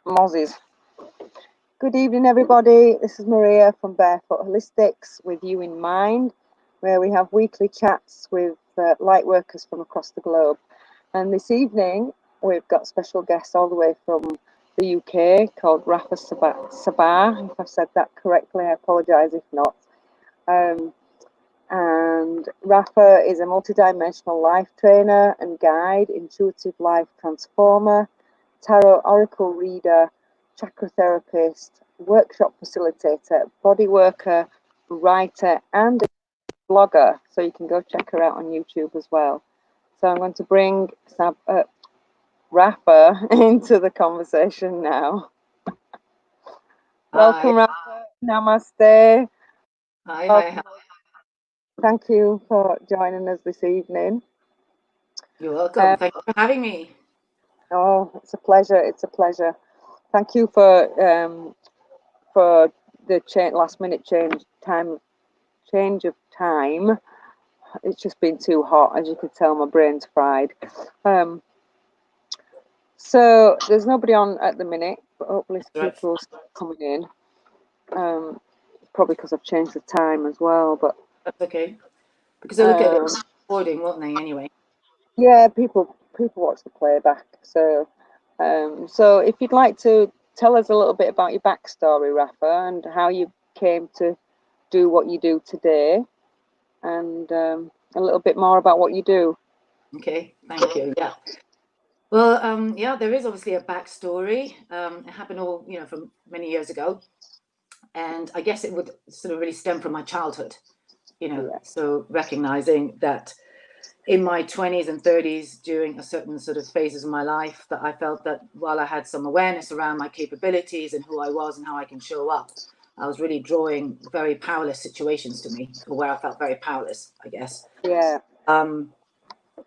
Mozzies. Good evening, everybody. This is Maria from Barefoot Holistics with you in mind, where we have weekly chats with light workers from across the globe. And this evening, we've got special guests all the way from the UK called Rafah Sabbagh. If I've said that correctly, I apologise if not. And Rafah is a multidimensional life trainer and guide, intuitive life transformer, tarot oracle reader, chakra therapist, workshop facilitator, body worker, writer, and a blogger. So you can go check her out on YouTube as well. So I'm going to bring Rafah into the conversation now. Welcome, Rafah. Namaste. Hi. Thank you for joining us this evening. You're welcome. Thank you for having me. Oh, it's a pleasure. It's a pleasure. Thank you for the last minute change of time. It's just been too hot, as you could tell. My brain's fried. So there's nobody on at the minute, but hopefully people will start coming in. Probably because I've changed the time as well. But that's okay, because they look at it recording, won't they? Anyway. Yeah, people watch the playback. So if you'd like to tell us a little bit about your backstory, Rafah, and how you came to do what you do today, and a little bit more about what you do. Okay, thank you. Yeah. Well, yeah, there is obviously a backstory. It happened all, from many years ago, and I guess it would sort of really stem from my childhood. So recognizing that in my 20s and 30s, during a certain sort of phases of my life, that I felt that while I had some awareness around my capabilities and who I was and how I can show up, I was really drawing very powerless situations to me, or where I felt very powerless, I guess. Yeah. And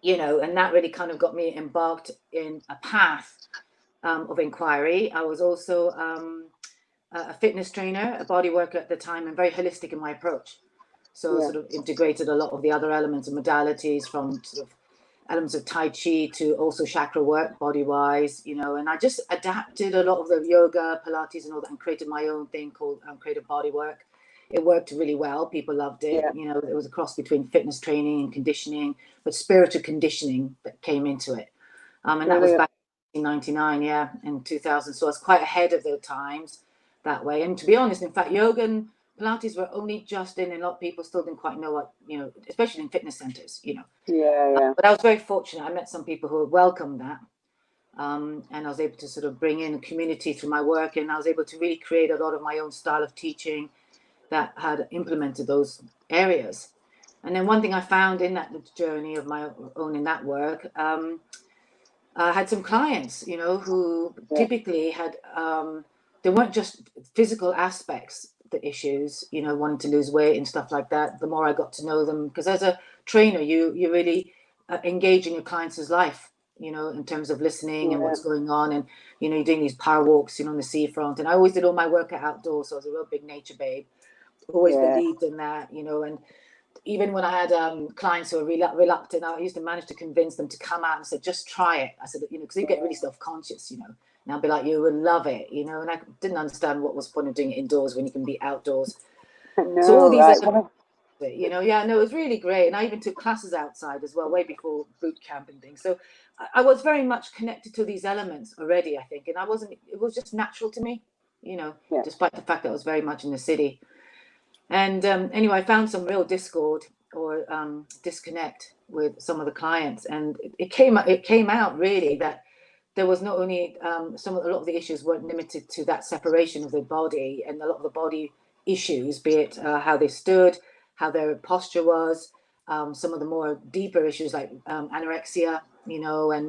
that really kind of got me embarked in a path of inquiry. I was also a fitness trainer, a body worker at the time, and very holistic in my approach. So sort of integrated a lot of the other elements and modalities, from sort of elements of Tai Chi to also chakra work, body-wise, and I just adapted a lot of the yoga, Pilates and all that, and created my own thing called Creative Bodywork. It worked really well. People loved it. Yeah. It was a cross between fitness training and conditioning, but spiritual conditioning that came into it. And that was back in 1999, and 2000. So I was quite ahead of the times that way. And to be honest, in fact, yoga and Pilates were only just in, and a lot of people still didn't quite know what, especially in fitness centers, Yeah. But I was very fortunate. I met some people who welcomed that. And I was able to sort of bring in a community through my work, and I was able to really create a lot of my own style of teaching that had implemented those areas. And then one thing I found in that journey of my own in that work, I had some clients, who typically had, they weren't just physical aspects, the issues, wanting to lose weight and stuff like that. The more I got to know them, because as a trainer, you really engage in your clients' life, in terms of listening and what's going on. And, you're doing these power walks, on the seafront. And I always did all my work outdoors. So I was a real big nature babe. Always believed in that, and even when I had clients who were reluctant, I used to manage to convince them to come out and say, just try it. I said, because you get really self-conscious, and I'll be like, you will love it, and I didn't understand what was the point of doing it indoors when you can be outdoors. No, so all these right. it was really great. And I even took classes outside as well, way before boot camp and things. So I was very much connected to these elements already, I think. And it was just natural to me, despite the fact that I was very much in the city. And anyway, I found some real discord or disconnect with some of the clients, and it came out really that there was not only a lot of the issues weren't limited to that separation of the body, and a lot of the body issues, be it how they stood, how their posture was, some of the more deeper issues like anorexia,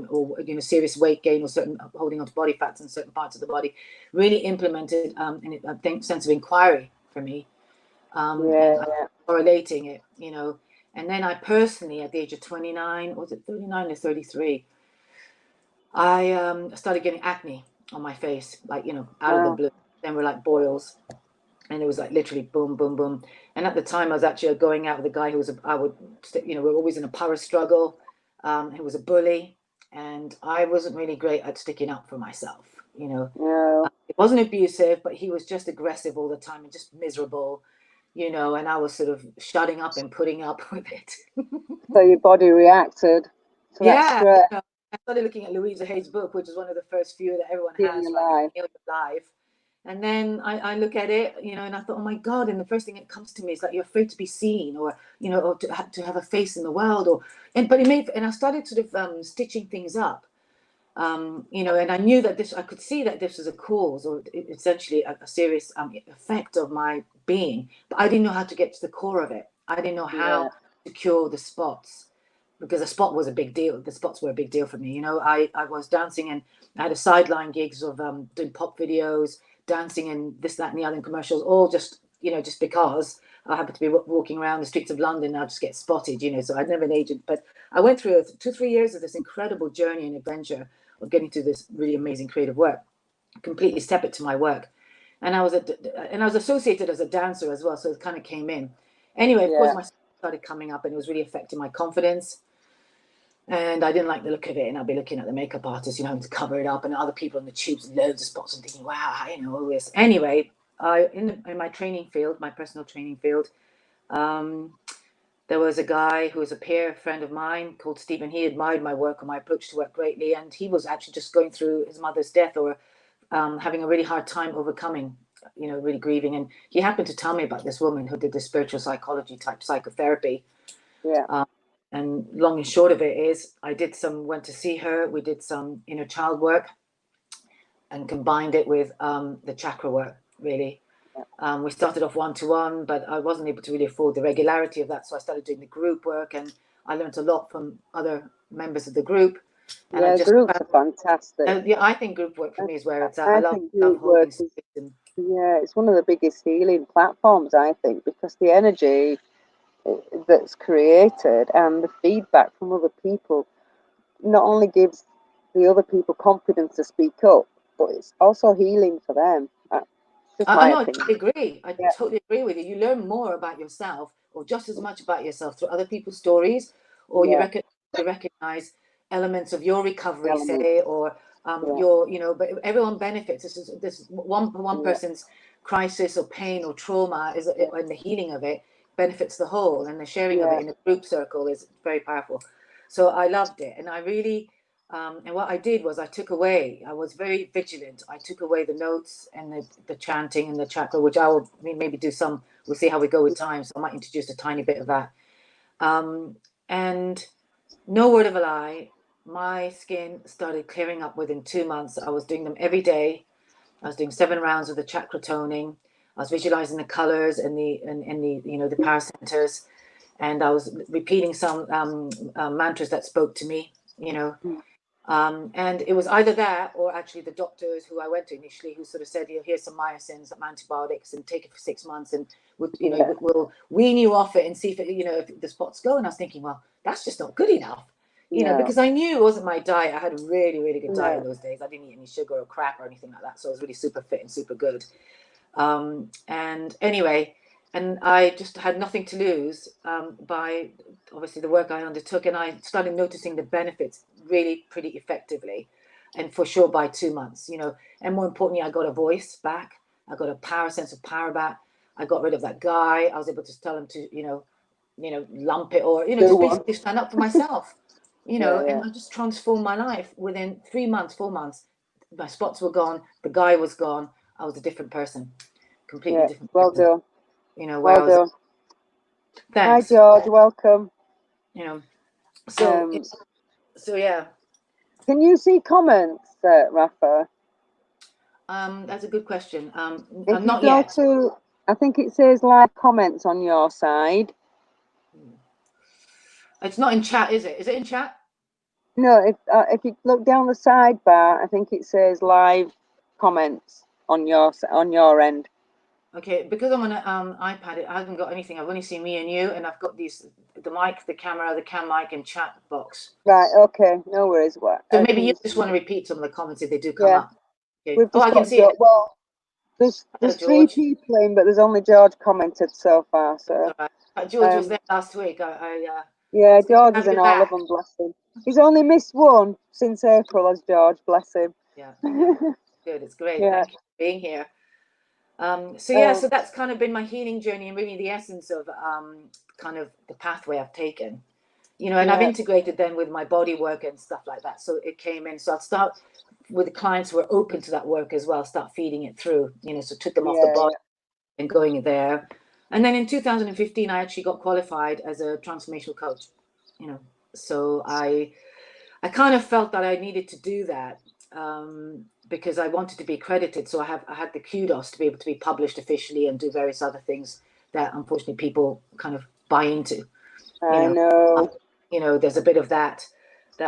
or serious weight gain, or certain holding on to body fats in certain parts of the body, really implemented I think sense of inquiry for me. Correlating it, and then I personally, at the age of 29, was it 39 or 33, I started getting acne on my face, like, out of the blue. Then were like boils, and it was like literally boom, boom, boom. And at the time, I was actually going out with a guy who was, we were always in a power struggle. He was a bully, and I wasn't really great at sticking up for myself, It wasn't abusive, but he was just aggressive all the time and just miserable, you know, and I was sort of shutting up and putting up with it. So your body reacted to that Yeah, stress. you know, I started looking at Louisa Hay's book, which is one of the first few that everyone Healing has, Your like Life. Heal Your Life. And then I look at it, you know, and I thought, oh my God. And the first thing that comes to me is like, you're afraid to be seen, or, you know, or to have a face in the world, or, but it made, and I started sort of stitching things up, you know, and I knew that I could see that this was a cause, or essentially a serious effect of my being, but I didn't know how to get to the core of it. I didn't know how to cure the spots, because a spot was a big deal. The spots were a big deal for me. You know, I was dancing, and I had a sideline gigs of doing pop videos, dancing and this, that, and the other in commercials, all just, you know, just because I happened to be walking around the streets of London and I just get spotted, you know, so I'd never an agent. But I went through 2-3 years of this incredible journey and adventure of getting to this really amazing creative work, completely separate to my work. And I was associated as a dancer as well, so it kind of came in. Anyway, of course, my started coming up, and it was really affecting my confidence. And I didn't like the look of it, and I'd be looking at the makeup artist, you know, having to cover it up, and other people in the tubes, loads of spots, and thinking, wow, you know, all this. Anyway, in my training field, my personal training field, there was a guy who was a peer friend of mine called Stephen. He admired my work and my approach to work greatly, and he was actually just going through his mother's death, or having a really hard time overcoming, you know, really grieving. And he happened to tell me about this woman who did this spiritual psychology type psychotherapy. And long and short of it is, I went to see her. We did some inner child work and combined it with the chakra work, really. We started off one-to-one, but I wasn't able to really afford the regularity of that. So I started doing the group work, and I learned a lot from other members of the group. And Groups are fantastic. Yeah, I think group work for me is where it's at. I think group work is, it's one of the biggest healing platforms, I think, because the energy that's created and the feedback from other people not only gives the other people confidence to speak up, but it's also healing for them. I know, opinion. I totally agree. I totally agree with you. You learn more about yourself, or just as much about yourself, through other people's stories, or you recognize elements of your recovery, say, or your, you know, but everyone benefits. This one person's crisis or pain or trauma and the healing of it benefits the whole, and the sharing of it in a group circle is very powerful. So I loved it, and I really and what I did was I was very vigilant. I took away the notes and the chanting and the chakra, which I will maybe do some. We'll see how we go with time. So I might introduce a tiny bit of that. And no word of a lie, my skin started clearing up within 2 months. I was doing them every day. I was doing 7 rounds of the chakra toning. I was visualizing the colors and the you know, the power centers, and I was repeating some mantras that spoke to me, you know. And it was either that, or actually the doctors who I went to initially, who sort of said, here's some myosins, some antibiotics, and take it for 6 months, and we'll wean you off it and see if it, you know, if the spots go. And I was thinking, well, that's just not good enough, you know, because I knew it wasn't my diet. I had a really, really good diet in those days. I didn't eat any sugar or crap or anything like that, so I was really super fit and super good. And anyway, and I just had nothing to lose by obviously the work I undertook, and I started noticing the benefits really pretty effectively, and for sure by 2 months, you know. And more importantly, I got a voice back. I got a sense of power back. I got rid of that guy. I was able to tell him to, you know, lump it, or, you know, just basically stand up for myself, you know. And I just transformed my life within 3 months, 4 months. My spots were gone. The guy was gone. I was a different person, completely different person. Well done. You know, where well done. Thanks. Hi, George. Welcome. You know, so yeah. Can you see comments, Rafa? That's a good question. If not you go yet. I think it says live comments on your side. It's not in chat, is it? Is it in chat? No, if you look down the sidebar, I think it says live comments on your end. Okay, because I'm on an iPad, I haven't got anything. I've only seen me and you, and I've got the mic, the camera, the cam mic, and chat box. Right. Okay. No worries. So maybe you just want to repeat some of the comments if they do come up. Okay. I can see it. Well, there's 3 people in, but there's only George commented so far. So George was there last week. Yeah, George is in all of them. Bless him. He's only missed one since April, as George. Bless him. Yeah. Good. It's great. Thank you for being here. So that's kind of been my healing journey, and really the essence of kind of the pathway I've taken, and I've integrated then with my body work and stuff like that. So it came in. So I'll start with the clients who are open to that work as well, start feeding it through, so took them off the body and going there. And then in 2015, I actually got qualified as a transformational coach, so I kind of felt that I needed to do that. Because I wanted to be accredited, so I had the kudos to be able to be published officially and do various other things that unfortunately people kind of buy into. I know. There's a bit of that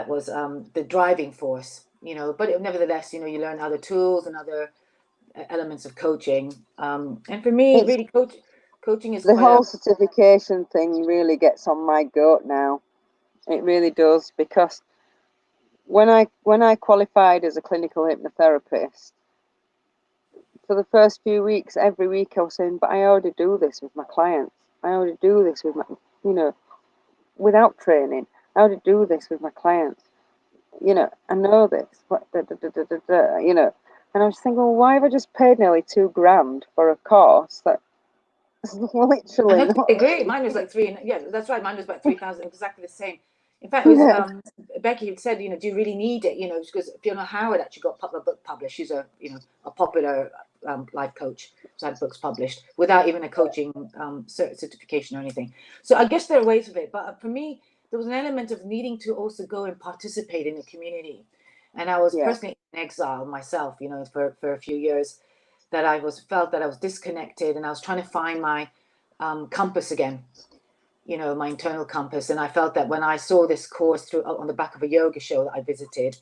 was the driving force, but nevertheless, you learn other tools and other elements of coaching. And for me, really coaching is the whole certification thing really gets on my goat now. It really does, because when I qualified as a clinical hypnotherapist, for the first few weeks, every week I was saying, but I already do this with my clients. I already do this with my, without training. I already do this with my clients. I know this, but and I was thinking, well, why have I just paid nearly $2,000 for a course that literally? I agree. Mine was like that's right. Mine was about 3,000, exactly the same. In fact, it was Becky had said, do you really need it? Because Fiona Howard actually got a book published. She's a popular life coach. She's had books published without even a coaching certification or anything. So I guess there are ways of it. But for me, there was an element of needing to also go and participate in the community. And I was personally in exile myself, for a few years, that I felt that I was disconnected, and I was trying to find my compass again. My internal compass. And I felt that when I saw this course on the back of a yoga show that I visited,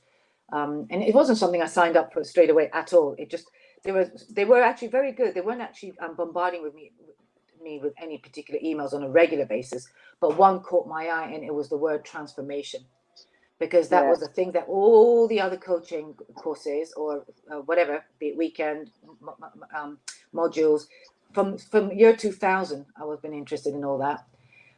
and it wasn't something I signed up for straight away at all. It just, they were actually very good. They weren't actually bombarding me with any particular emails on a regular basis, but one caught my eye, and it was the word transformation, because that was the thing that all the other coaching courses or whatever, be it weekend modules from year 2000, I was been interested in all that,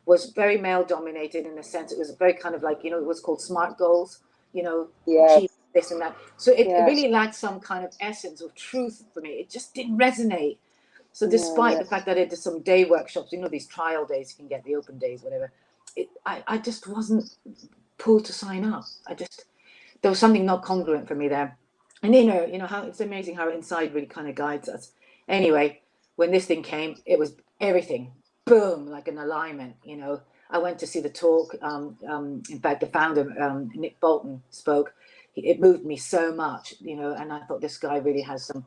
was very male dominated, in the sense it was very kind of like, it was called SMART goals, achieve this and that. So it really lacked some kind of essence or truth for me. It just didn't resonate. So despite the fact that I did some day workshops, these trial days, you can get the open days, whatever, I just wasn't pulled to sign up. There was something not congruent for me there. And how it's amazing how inside really kind of guides us. Anyway, when this thing came, it was everything. Boom, like an alignment. I went to see the talk. In fact, the founder, Nick Bolton, spoke. It moved me so much, and I thought, this guy really has some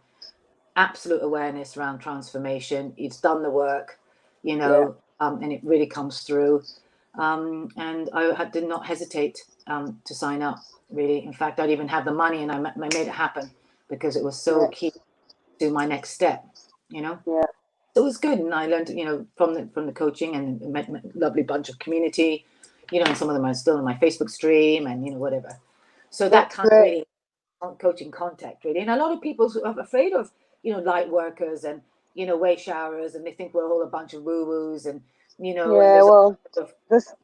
absolute awareness around transformation. He's done the work, and it really comes through. And I did not hesitate to sign up, really. In fact, I didn't even have the money, and I made it happen, because it was so key to my next step, So it was good, and I learned, from the coaching, and met a lovely bunch of community, and some of them are still in my Facebook stream, and whatever. So that kind of really coaching contact, really. And a lot of people are afraid of, light workers and way showers, and they think we're all a bunch of woo-woos, and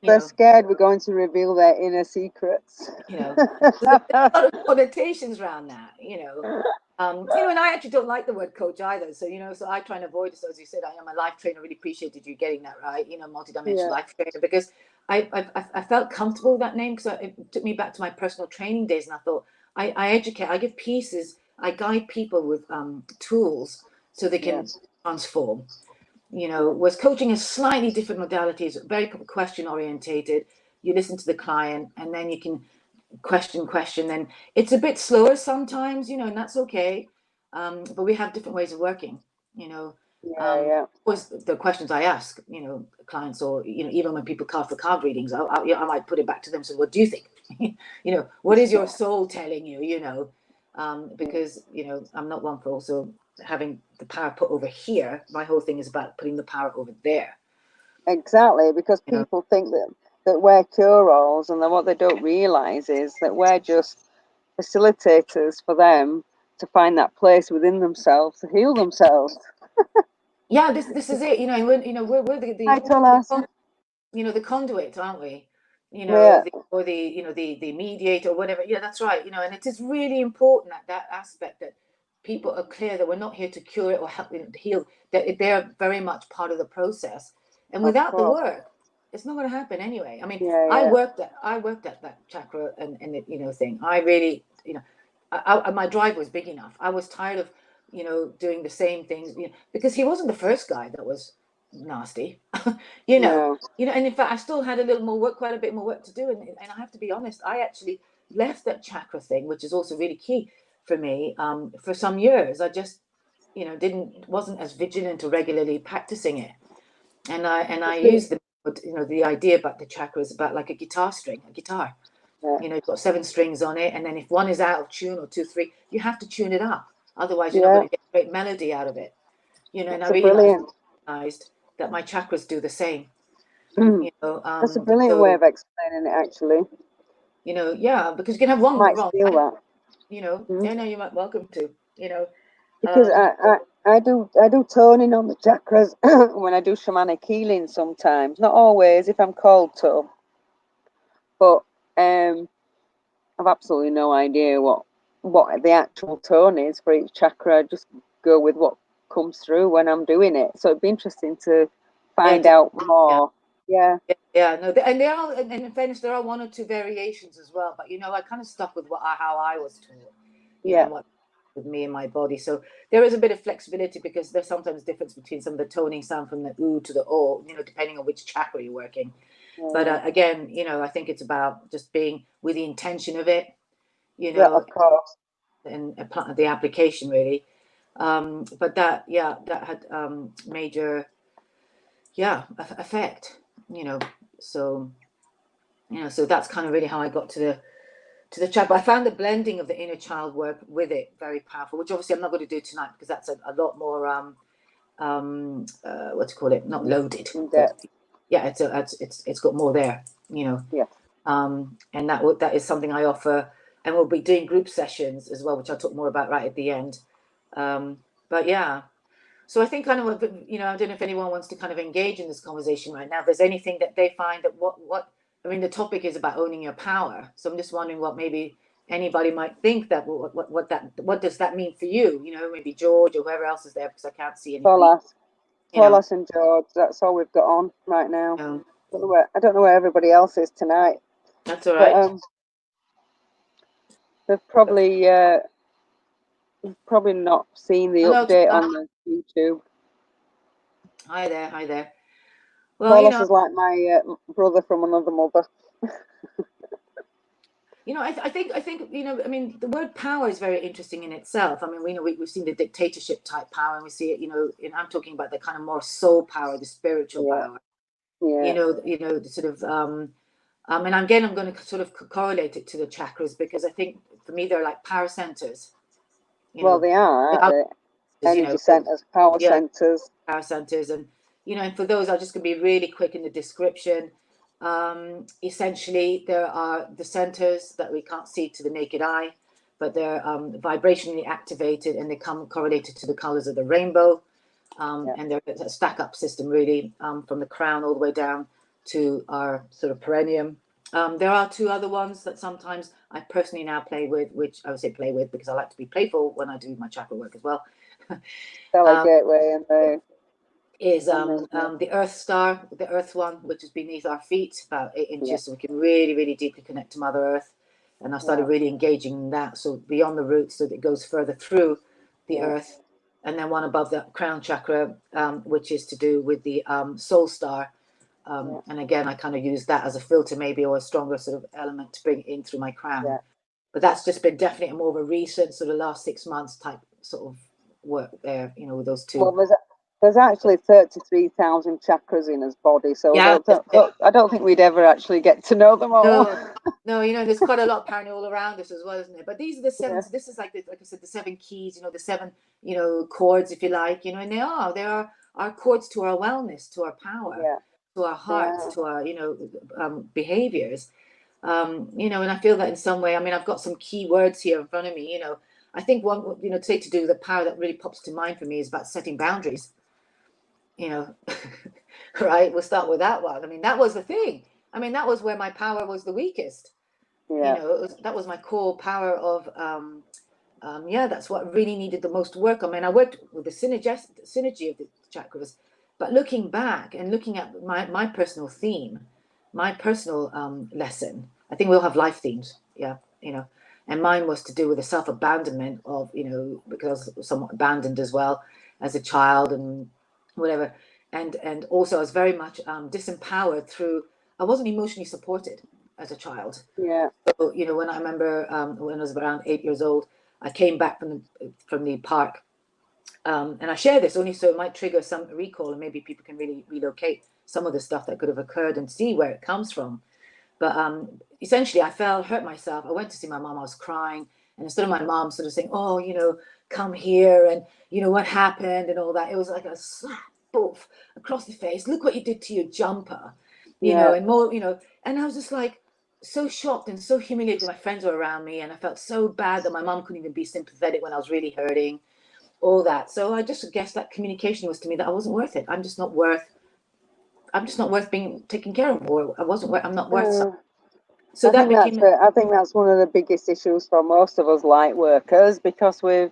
they're scared we're going to reveal their inner secrets. There's a lot of connotations around that, and I actually don't like the word coach either. So, so I try and avoid it. So as you said, I am a life trainer. Really appreciated you getting that right. Multidimensional life trainer, because I felt comfortable with that name, because it took me back to my personal training days, and I thought I educate, I give pieces, I guide people with tools so they can transform. Whereas coaching is slightly different modalities, very question orientated. You listen to the client, and then you can question, then it's a bit slower sometimes, and that's okay. But we have different ways of working, always the questions I ask, clients, or, even when people card for card readings, I might put it back to them. So what do you think? What is your soul telling you, because, I'm not one for also having the power put over here. My whole thing is about putting the power over there. Exactly, because people think that we're cure-alls, and then what they don't realize is that we're just facilitators for them to find that place within themselves to heal themselves. Yeah, this is it. We're the conduit, aren't we? The mediator, or whatever. Yeah, that's right. And it is really important that aspect, that people are clear that we're not here to cure it or help it heal, that they're very much part of the process. And without the work, it's not going to happen anyway. I mean, I worked at that chakra and the, you know, thing. I really, you know, my drive was big enough. I was tired of, you know, doing the same things, you know, because he wasn't the first guy that was nasty, you know, and in fact, I still had a little more work, quite a bit more work to do. And I have to be honest, I actually left that chakra thing, which is also really key for me, for some years. I just, you know, wasn't as vigilant or regularly practicing it. And I used the, you know, the idea about the chakras about like a guitar. You know, you've got 7 strings on it, and then if one is out of tune, or 2, 3, you have to tune it up. Otherwise, you're not going to get a great melody out of it. You know, and I realized that my chakras do the same. You know, that's a brilliant way of explaining it, actually. You know, yeah, because you can have one wrong. That. You know, yeah, no, you might welcome to. You know, because I do toning on the chakras when I do shamanic healing sometimes. Not always, if I'm called to. But I've absolutely no idea what the actual tone is for each chakra. I just go with what comes through when I'm doing it. So it'd be interesting to find out more. No, and there are, and in fairness, there are 1 or 2 variations as well. But you know, I kind of stuck with how I was taught. You know, what with me and my body. So there is a bit of flexibility, because there's sometimes difference between some of the toning sound from the oo to the o, you know, depending on which chakra you're working. But again, you know, I think it's about just being with the intention of it, you know, of course, and the application really. But that had major effect, you know. So, you know, so that's kind of really how I got to the chakra. I found the blending of the inner child work with it very powerful, which obviously I'm not going to do tonight, because that's a lot more what to call it, not loaded. Yeah, it's got more there, you know. And that is something I offer, and we'll be doing group sessions as well, which I'll talk more about right at the end. But yeah, so I think kind of, you know, I don't know if anyone wants to kind of engage in this conversation right now. If there's anything that they find that what I mean, the topic is about owning your power. So I'm just wondering what maybe anybody might think that what does that mean for you? You know, maybe George or whoever else is there, because I can't see anybody. Paulus and George, that's all we've got on right now. I don't know where everybody else is tonight. That's all right. But, they've probably not seen the update on the YouTube. Hi there. Well, Paulus, you know, is like my brother from another mother. You know, I think, you know, I mean, the word power is very interesting in itself. I mean, we know we've seen the dictatorship type power, and we see it, you know, and I'm talking about the kind of more soul power, the spiritual power. You know, the sort of, and again, I'm going to sort of correlate it to the chakras, because I think for me they're like power centers. You know, they are, aren't they? Energy centers, power centers. Power centers, and you know, and for those, I'm just going to be really quick in the description. Essentially, there are the centers that we can't see to the naked eye, but they're vibrationally activated, and they come correlated to the colors of the rainbow. And they're a stack up system, really, from the crown all the way down to our sort of perineum. There are 2 other ones that sometimes I personally now play with, which I would say play with because I like to be playful when I do my chakra work as well. Gateway and the is the Earth star, the Earth one, which is beneath our feet, about 8 inches, so we can really, really deeply connect to Mother Earth. And I started really engaging in that, so beyond the roots, so that it goes further through the Earth. And then one above the crown chakra, which is to do with the soul star. And again, I kind of use that as a filter, maybe, or a stronger sort of element to bring in through my crown. But that's just been definitely more of a recent sort of last 6 months type sort of work there, you know, with those 2. Well, there's actually 33,000 chakras in his body, so I don't think we'd ever actually get to know them all. No, you know, there's quite a lot of paranoia all around us as well, isn't there? But these are the 7. So this is like I said, the 7 keys. You know, the 7, you know, chords, if you like. You know, and they are our chords to our wellness, to our power, to our hearts, to our, you know, behaviors. You know, and I feel that in some way. I mean, I've got some key words here in front of me. You know, I think one, you know, to do with the power that really pops to mind for me is about setting boundaries. You know, right? We'll start with that one. I mean, that was the thing. I mean, that was where my power was the weakest. You know, that was my core power of yeah, that's what really needed the most work. I mean, I worked with the synergy of the chakras, but looking back and looking at my personal theme, my personal lesson, I think we all have life themes, yeah, and mine was to do with the self-abandonment of, because I was somewhat abandoned as well as a child and whatever. And also I was very much disempowered through, I wasn't emotionally supported as a child. Yeah. So, when I remember when I was around 8 years old, I came back from the park, and I share this only so it might trigger some recall, and maybe people can really relocate some of the stuff that could have occurred and see where it comes from. But essentially, I hurt myself. I went to see my mom. I was crying, and instead of my mom sort of saying, "Oh, come here," and what happened and all that, it was like a slap, boof, across the face. Look what you did to your jumper, and more, and I was just like so shocked and so humiliated. My friends were around me, and I felt so bad that my mom couldn't even be sympathetic when I was really hurting, all that. So I just guess that communication was to me that I wasn't worth it. I'm just not worth being taken care of, or I'm not worth something. So that became I think that's one of the biggest issues for most of us light workers, because we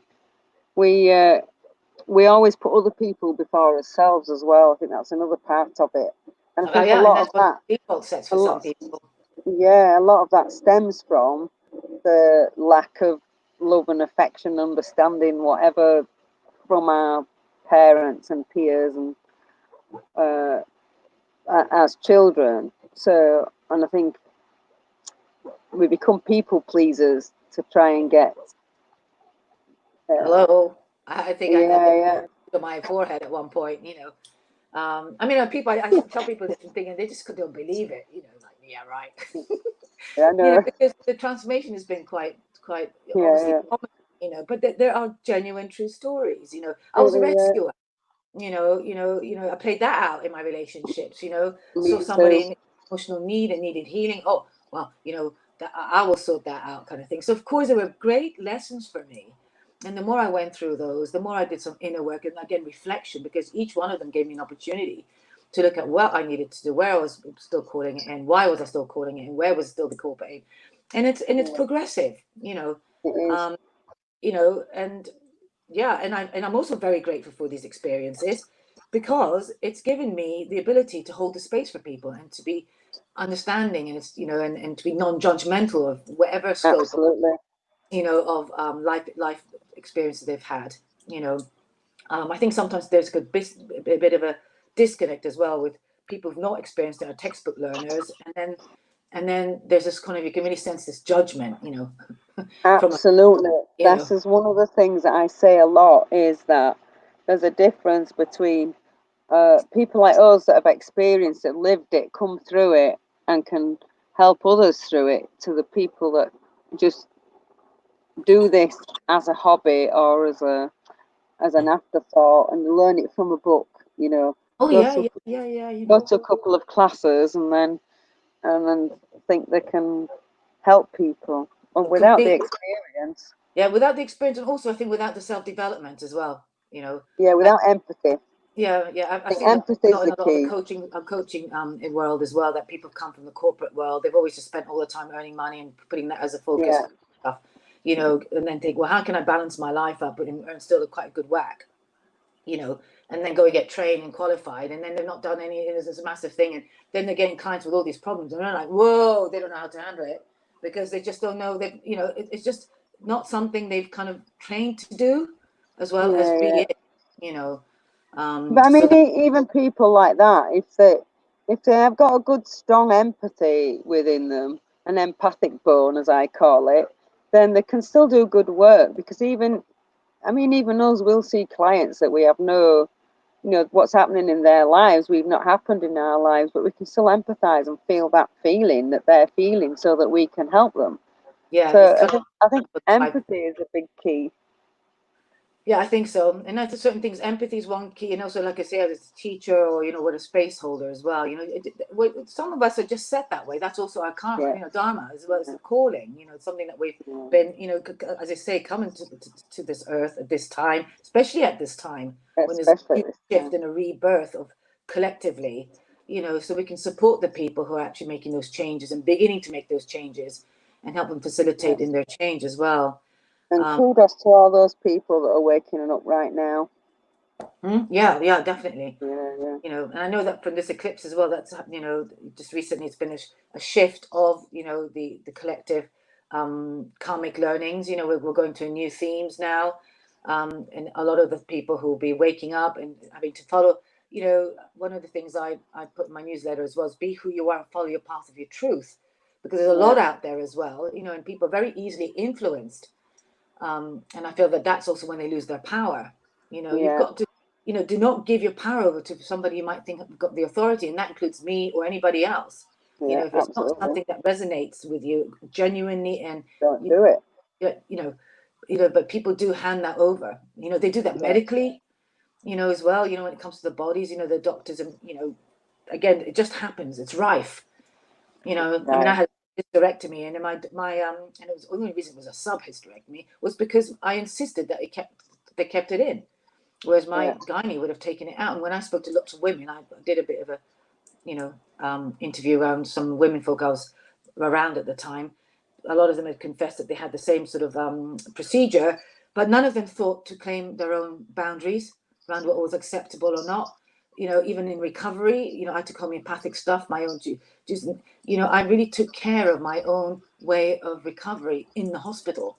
always put other people before ourselves as well. I think that's another part of it. And I think a lot of that default sets for some people. Yeah, a lot of that stems from the lack of love and affection, understanding, whatever, from our parents and peers and as children. So, and I think we become people pleasers to try and get. Hello, I think I Yeah. to my forehead at one point. I mean, people. I tell people this thing, and they just don't believe it. Like, yeah, right. Yeah, I know. Because the transformation has been quite Yeah, obviously, but there are genuine, true stories. I was a rescuer. I played that out in my relationships. Saw somebody in emotional need and needed healing. Oh, well, that I will sort that out, kind of thing. So of course there were great lessons for me. And the more I went through those, the more I did some inner work and again reflection, because each one of them gave me an opportunity to look at what I needed to do, where I was still calling it in, why was I still calling it in, where was still the corporate aim. And it's progressive, it is. And yeah, and I'm also very grateful for these experiences, because it's given me the ability to hold the space for people and to be understanding, and it's and to be non-judgmental of whatever scope Absolutely. of life experiences they've had. I think sometimes there's a bit of a disconnect as well with people who've not experienced it, are textbook learners, and then there's this kind of, you can really sense this judgment, Absolutely. From, This is one of the things that I say a lot, is that there's a difference between people like us that have experienced it, lived it, come through it, and can help others through it, to the people that just do this as a hobby or as an afterthought and learn it from a book. Oh go yeah, to yeah. go to a couple of classes and then think they can help people, and without the experience. Yeah, without the experience, and also I think without the self-development as well. Yeah, without empathy. Yeah. I I've think seen that empathy is in the a lot of the key. coaching world as well, that people come from the corporate world. They've always just spent all the time earning money and putting that as a focus. Yeah. Stuff, and then think, well, how can I balance my life up and earn still quite a good whack? And then go and get trained and qualified, and then they've not done any. There's this massive thing, and then they're getting clients with all these problems, and they're like, whoa, they don't know how to handle it, because they just don't know that, it's just not something they've kind of trained to do, as well as be it, But I mean, so even people like that, if they have got a good, strong empathy within them, an empathic bone, as I call it, then they can still do good work. Because even us will see clients that we have no, what's happening in their lives, we've not happened in our lives, but we can still empathize and feel that feeling that they're feeling, so that we can help them. yeah, So I think empathy is a big key. Yeah, I think so. And that's certain things. Empathy is one key, and also, like I say, as a teacher, or with a space holder as well. Some of us are just set that way. That's also our karma, dharma, as well as the calling. It's something that we've been, as I say, coming to this earth at this time, especially at this time, when there's a huge shift and a rebirth of collectively. So we can support the people who are actually making those changes and beginning to make those changes, and help them facilitate in their change as well. And kudos to all those people that are waking up right now. Yeah, definitely. Yeah. You know, and I know that from this eclipse as well, that's, you know, just recently it's been a shift of, you know, the collective karmic learnings. You know, we're going to new themes now, and a lot of the people who will be waking up and having to follow, you know, one of the things I put in my newsletter as well is be who you are and follow your path of your truth, because there's a lot out there as well, you know, and people are very easily influenced, and I feel that that's also when they lose their power. You know, you've got to, you know, do not give your power over to somebody you might think have got the authority, and that includes me or anybody else. You know, if it's not something that resonates with you genuinely, and don't do it. You know, but people do hand that over. You know, they do that medically, you know, as well. You know, when it comes to the bodies, you know, the doctors, and you know, again, it just happens. It's rife. You know, I mean, I had hysterectomy, and and it was the only reason it was a sub-hysterectomy was because I insisted that they kept it in. Whereas my gynae would have taken it out. And when I spoke to lots of women, I did a bit of a, you know, interview around some women folk I was around at the time. A lot of them had confessed that they had the same sort of procedure, but none of them thought to claim their own boundaries around what was acceptable or not. You know, even in recovery, you know, I had to homeopathic stuff, my own, just, you know, I really took care of my own way of recovery in the hospital.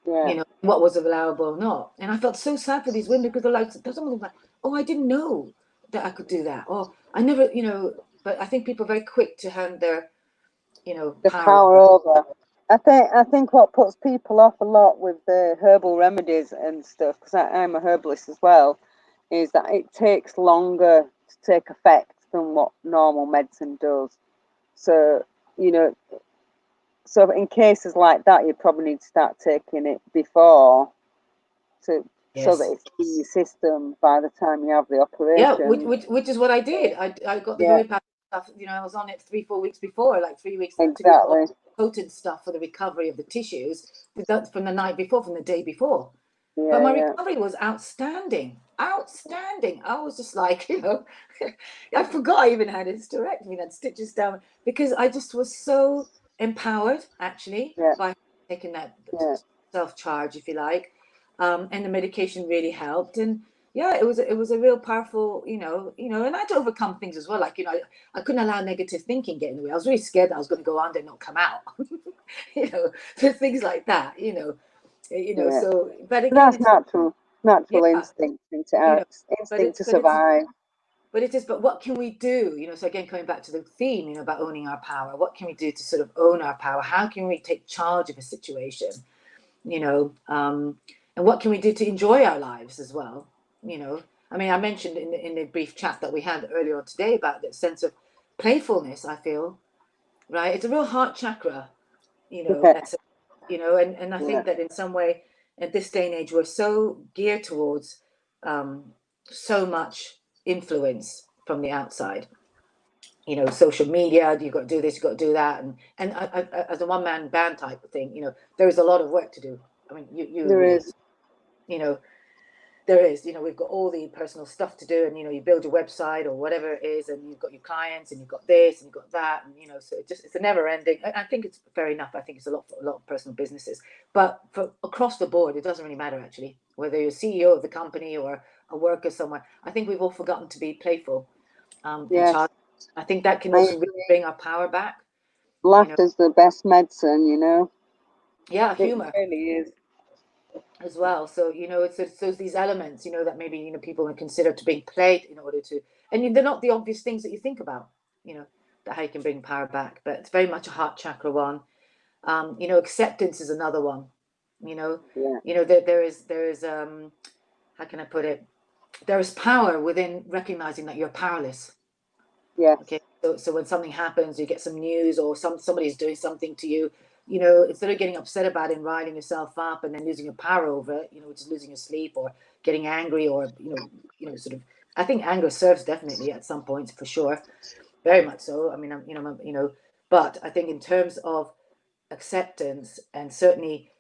You know, what was allowable or not. And I felt so sad for these women, because they're like, there's someone like, oh, I didn't know that I could do that. Or I never, you know, but I think people are very quick to hand their, you know, the power over. I think what puts people off a lot with the herbal remedies and stuff, because I'm a herbalist as well, is that it takes longer to take effect than what normal medicine does. So, you know, so in cases like that, you probably need to start taking it before, so that it's in your system by the time you have the operation. Yeah, which is what I did. I got the homeopathic stuff. You know, I was on it 3-4 weeks before, like 3 weeks to do potent stuff for the recovery of the tissues from the night before, from the day before. But my recovery was outstanding. I was just like, you know, I forgot I even had a hysterectomy, that stitches down, because I just was so empowered, actually, by taking that self-charge, if you like. And the medication really helped. And yeah, it was a real powerful, you know, and I had to overcome things as well. Like, you know, I couldn't allow negative thinking get in the way. I was really scared that I was going to go under and not come out. You know, so things like that, you know. So, but again, that's natural instinct, instinct to survive. But what can we do? You know, so again, coming back to the theme, you know, about owning our power, what can we do to sort of own our power? How can we take charge of a situation? You know, and what can we do to enjoy our lives as well? You know, I mean, I mentioned in the brief chat that we had earlier on today about that sense of playfulness, I feel, right? It's a real heart chakra, you know, and I think that in some way at this day and age, we're so geared towards so much influence from the outside. You know, social media, you've got to do this, you've got to do that. And I, as a one-man band type of thing, you know, there is a lot of work to do. I mean, there is. You know, there is, you know, we've got all the personal stuff to do, and, you know, you build your website or whatever it is, and you've got your clients, and you've got this, and you've got that, and, you know, so it's a never ending. I think it's fair enough. I think it's a lot of personal businesses, but for across the board, it doesn't really matter, actually, whether you're CEO of the company or a worker somewhere. I think we've all forgotten to be playful. And I think that can also really bring our power back. Laughter's the best medicine, you know. Yeah, humor. It really is. As well. So, you know, it's these elements, you know, that maybe, you know, people would consider to being played in order to, and they're not the obvious things that you think about, you know, that how you can bring power back, but it's very much a heart chakra one. You know, acceptance is another one, you know. You know, there is how can I put it? There is power within recognizing that you're powerless. Okay. So when something happens, you get some news, or somebody's doing something to you, you know, instead of getting upset about it and riling yourself up and then losing your power over it, you know, which is losing your sleep or getting angry, or, you know, sort of, I think anger serves definitely at some points, for sure. Very much so. I mean, you know, but I think in terms of acceptance, and certainly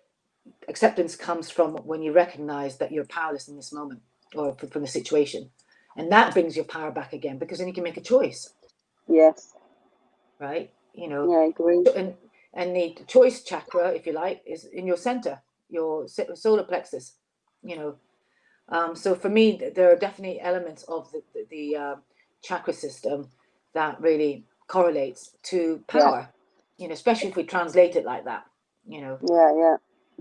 acceptance comes from when you recognize that you're powerless in this moment, or from the situation. And that brings your power back again, because then you can make a choice. Yes. Right. You know, I agree. And the choice chakra, if you like, is in your center. your solar plexus, you know. So for me, there are definitely elements of the chakra system that really correlates to power, you know, especially if we translate it like that, you know.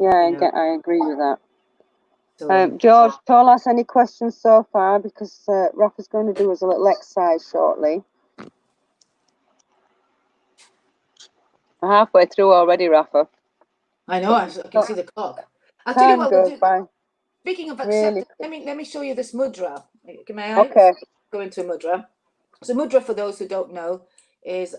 I agree with that. So, George, Tolas, any questions so far? Because Rafa's going to do us a little exercise shortly. We're halfway through already, Rafa. I know, I can see the clock. I'll tell you what we'll do. By. Speaking of acceptance, let me show you this mudra. May I? Okay. Go into a mudra. So mudra, for those who don't know, is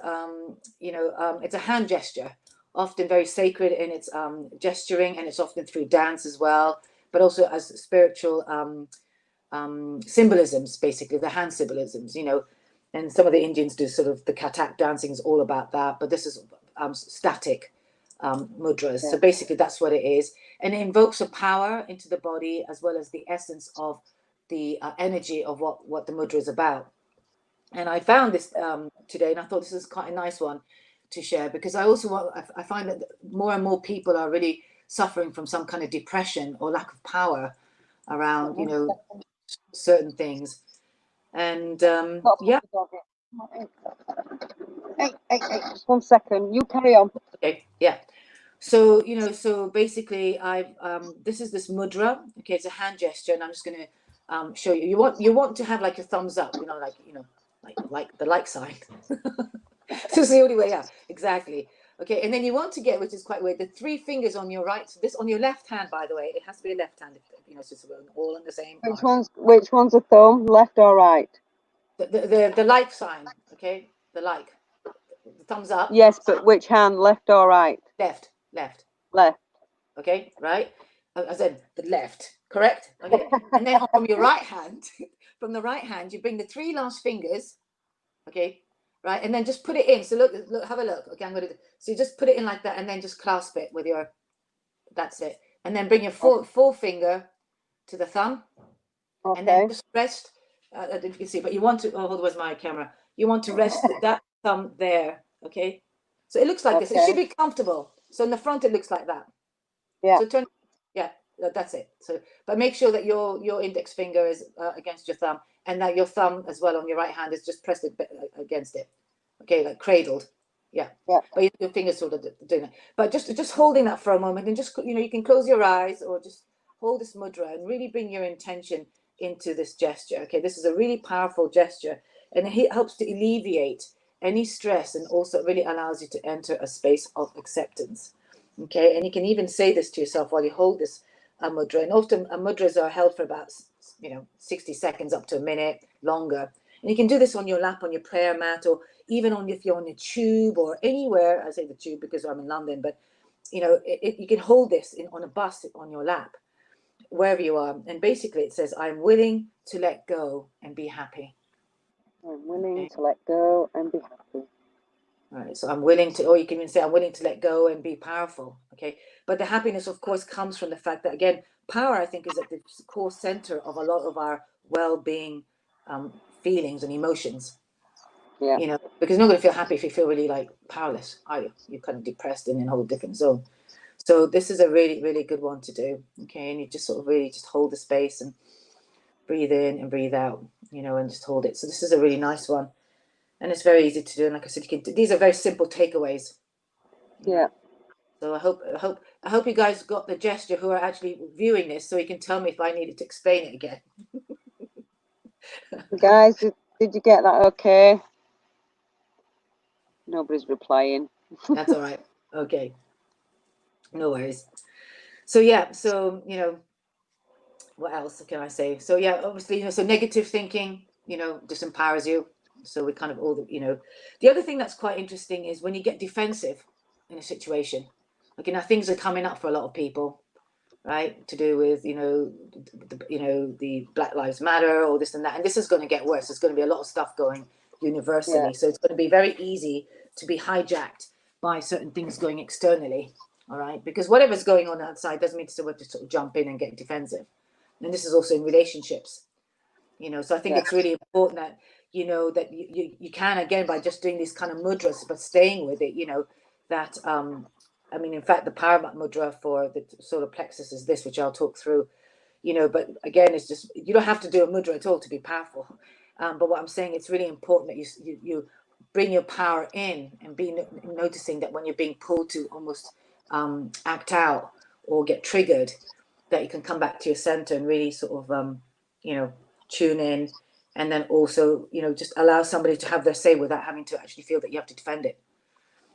it's a hand gesture, often very sacred in its gesturing, and it's often through dance as well, but also as spiritual symbolisms, basically the hand symbolisms, you know. And some of the Indians do sort of the Kathak dancing is all about that, but this is static mudras. So basically that's what it is, and it invokes a power into the body as well as the essence of the energy of what the mudra is about. And I found this today, and I thought this is quite a nice one to share, because I find that more and more people are really suffering from some kind of depression or lack of power around, you know, certain things. And just 1 second, you carry on. Okay, yeah. So, you know, so basically this is this mudra. Okay, it's a hand gesture, and I'm just going to show you. You want to have like a thumbs up, you know, like the like sign. So it's the only way. Yeah, exactly. Okay, and then you want to get, which is quite weird, the 3 fingers on your right. So this on your left hand, by the way, it has to be a left hand. You know, so it's all in the same. Which one's a thumb, left or right? The like sign. Okay, the like, the thumbs up. Yes, but which hand, left or right? Left. Okay, right. I said the left, correct? Okay, and then from your right hand, from the right hand, you bring the 3 last fingers. Okay, right, and then just put it in. So look, have a look. Okay, I'm gonna. So you just put it in like that, and then just clasp it with your. That's it, and then bring your full finger to the thumb, and then just rest. I don't know if you can see, but you want to. Oh, hold on, where's my camera? You want to rest that thumb there. Okay, so it looks like this. It should be comfortable. So in the front, it looks like that. Yeah. So turn. Yeah, that's it. So, but make sure that your index finger is against your thumb, and that your thumb as well on your right hand is just pressed against it. Okay, like cradled. Yeah. But your fingers sort of doing that. But just holding that for a moment, and just, you know, you can close your eyes or just hold this mudra and really bring your intention into this gesture. Okay, this is a really powerful gesture, and it helps to alleviate any stress, and also really allows you to enter a space of acceptance. Okay, and you can even say this to yourself while you hold this mudra. And often mudras are held for about 60 seconds up to a minute, longer. And you can do this on your lap, on your prayer mat, or even if you're on a tube or anywhere. I say the tube because I'm in London, but you know, you can hold this on a bus on your lap, wherever you are. And basically it says, I'm willing to let go and be happy. I'm willing to let go and be happy. All right, so I'm willing to, or you can even say, I'm willing to let go and be powerful. Okay, but the happiness, of course, comes from the fact that, again, power, I think, is at the core center of a lot of our well-being feelings and emotions. Yeah. You know, because you're not going to feel happy if you feel really like powerless, are you? You're kind of depressed and in a whole different zone. So this is a really, really good one to do. Okay, and you just sort of really just hold the space and breathe in and breathe out, you know, and just hold it. So this is a really nice one. And it's very easy to do. And like I said, these are very simple takeaways. Yeah. So I hope you guys got the gesture who are actually viewing this, so you can tell me if I needed to explain it again. Guys, did you get that okay? Nobody's replying. That's all right. Okay. No worries. So yeah, so you know, what else can I say? So yeah, obviously, you know, so negative thinking, you know, disempowers you. So we kind of all, you know, the other thing that's quite interesting is when you get defensive in a situation. Okay, now things are coming up for a lot of people, right? To do with, you know, the Black Lives Matter or this and that, and this is going to get worse. There's going to be a lot of stuff going universally, so it's going to be very easy to be hijacked by certain things going externally. All right, because whatever's going on outside doesn't mean to sort of jump in and get defensive. And this is also in relationships, you know. So I think it's really important that, you know, that you can, again, by just doing these kind of mudras, but staying with it, you know, that I mean, in fact, the power mudra for the solar plexus is this, which I'll talk through, you know, but again, it's just, you don't have to do a mudra at all to be powerful. But what I'm saying, it's really important that you bring your power in and noticing that when you're being pulled to almost act out or get triggered, that you can come back to your center and really sort of, you know, tune in. And then also, you know, just allow somebody to have their say without having to actually feel that you have to defend it.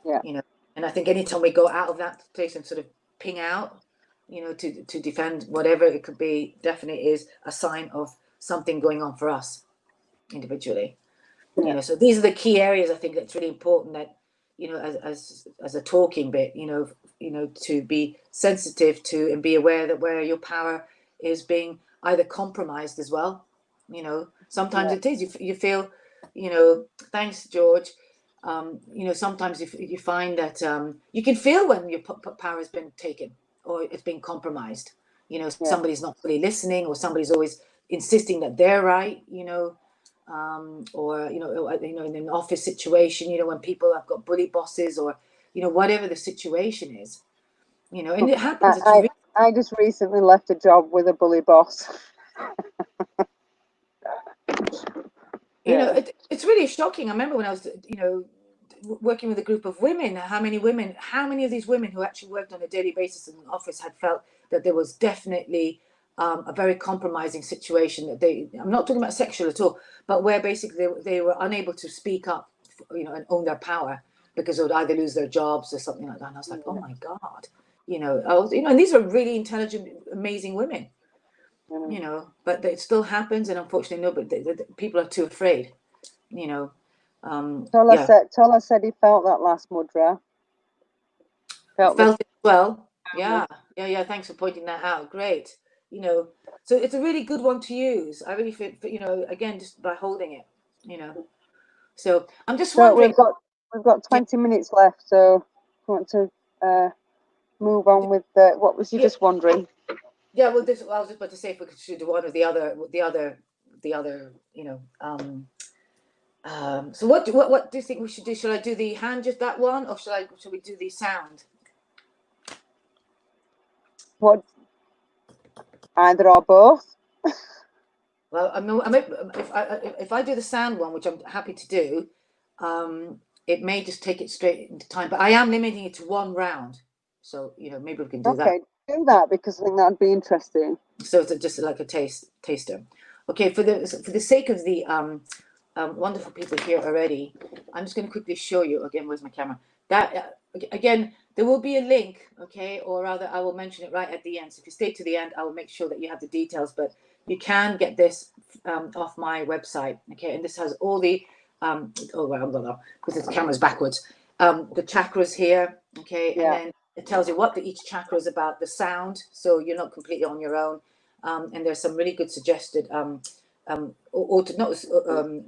Yeah. You know, and I think anytime we go out of that place and sort of ping out, you know, to defend whatever it could be, definitely is a sign of something going on for us individually. Yeah. You know, so these are the key areas I think that's really important, that, you know, as a talking bit, you know, to be sensitive to and be aware that where your power is being either compromised as well. You know, sometimes it is, you feel, you know, thanks, George. You know, sometimes if you find that you can feel when your power has been taken or it's been compromised. You know, somebody's not fully listening, or somebody's always insisting that they're right. You know, or you know, in an office situation, you know, when people have got bully bosses, or you know, whatever the situation is, you know, and it happens. I just recently left a job with a bully boss. You know, it's really shocking. I remember when I was, you know, working with a group of women, how many of these women who actually worked on a daily basis in the office had felt that there was definitely a very compromising situation, that I'm not talking about sexual at all, but where basically they were unable to speak up, you know, and own their power, because they would either lose their jobs or something like that. And I was like, oh my God, you know, and these are really intelligent, amazing women. You know, but it still happens, and unfortunately, no. But people are too afraid. You know. Tola said he felt that last mudra. Felt it well. Yeah. Thanks for pointing that out. Great. You know, so it's a really good one to use. I really feel, you know, again, just by holding it. You know. So I'm just wondering. We've got 20 minutes left, so I want to move on with what was you just wondering? Yeah, well, I was just about to say if we should do one or the other, you know. So what do you think we should do? Should I do the hand, just that one, or should we do the sound? What? Either or both. Well, if I do the sound one, which I'm happy to do, it may just take it straight into time. But I am limiting it to one round, so you know, maybe we can do that. Okay, do that, because I think that'd be interesting. So it's just like a taster. Okay, for the sake of the wonderful people here already, I'm just going to quickly show you again. Where's my camera? That again, there will be a link, okay, or rather, I will mention it right at the end. So if you stay to the end, I will make sure that you have the details. But you can get this off my website, okay, and this has all the oh well, because the camera's backwards. The chakras here, okay, and then it tells you what each chakra is about, the sound, so you're not completely on your own. And there's some really good suggested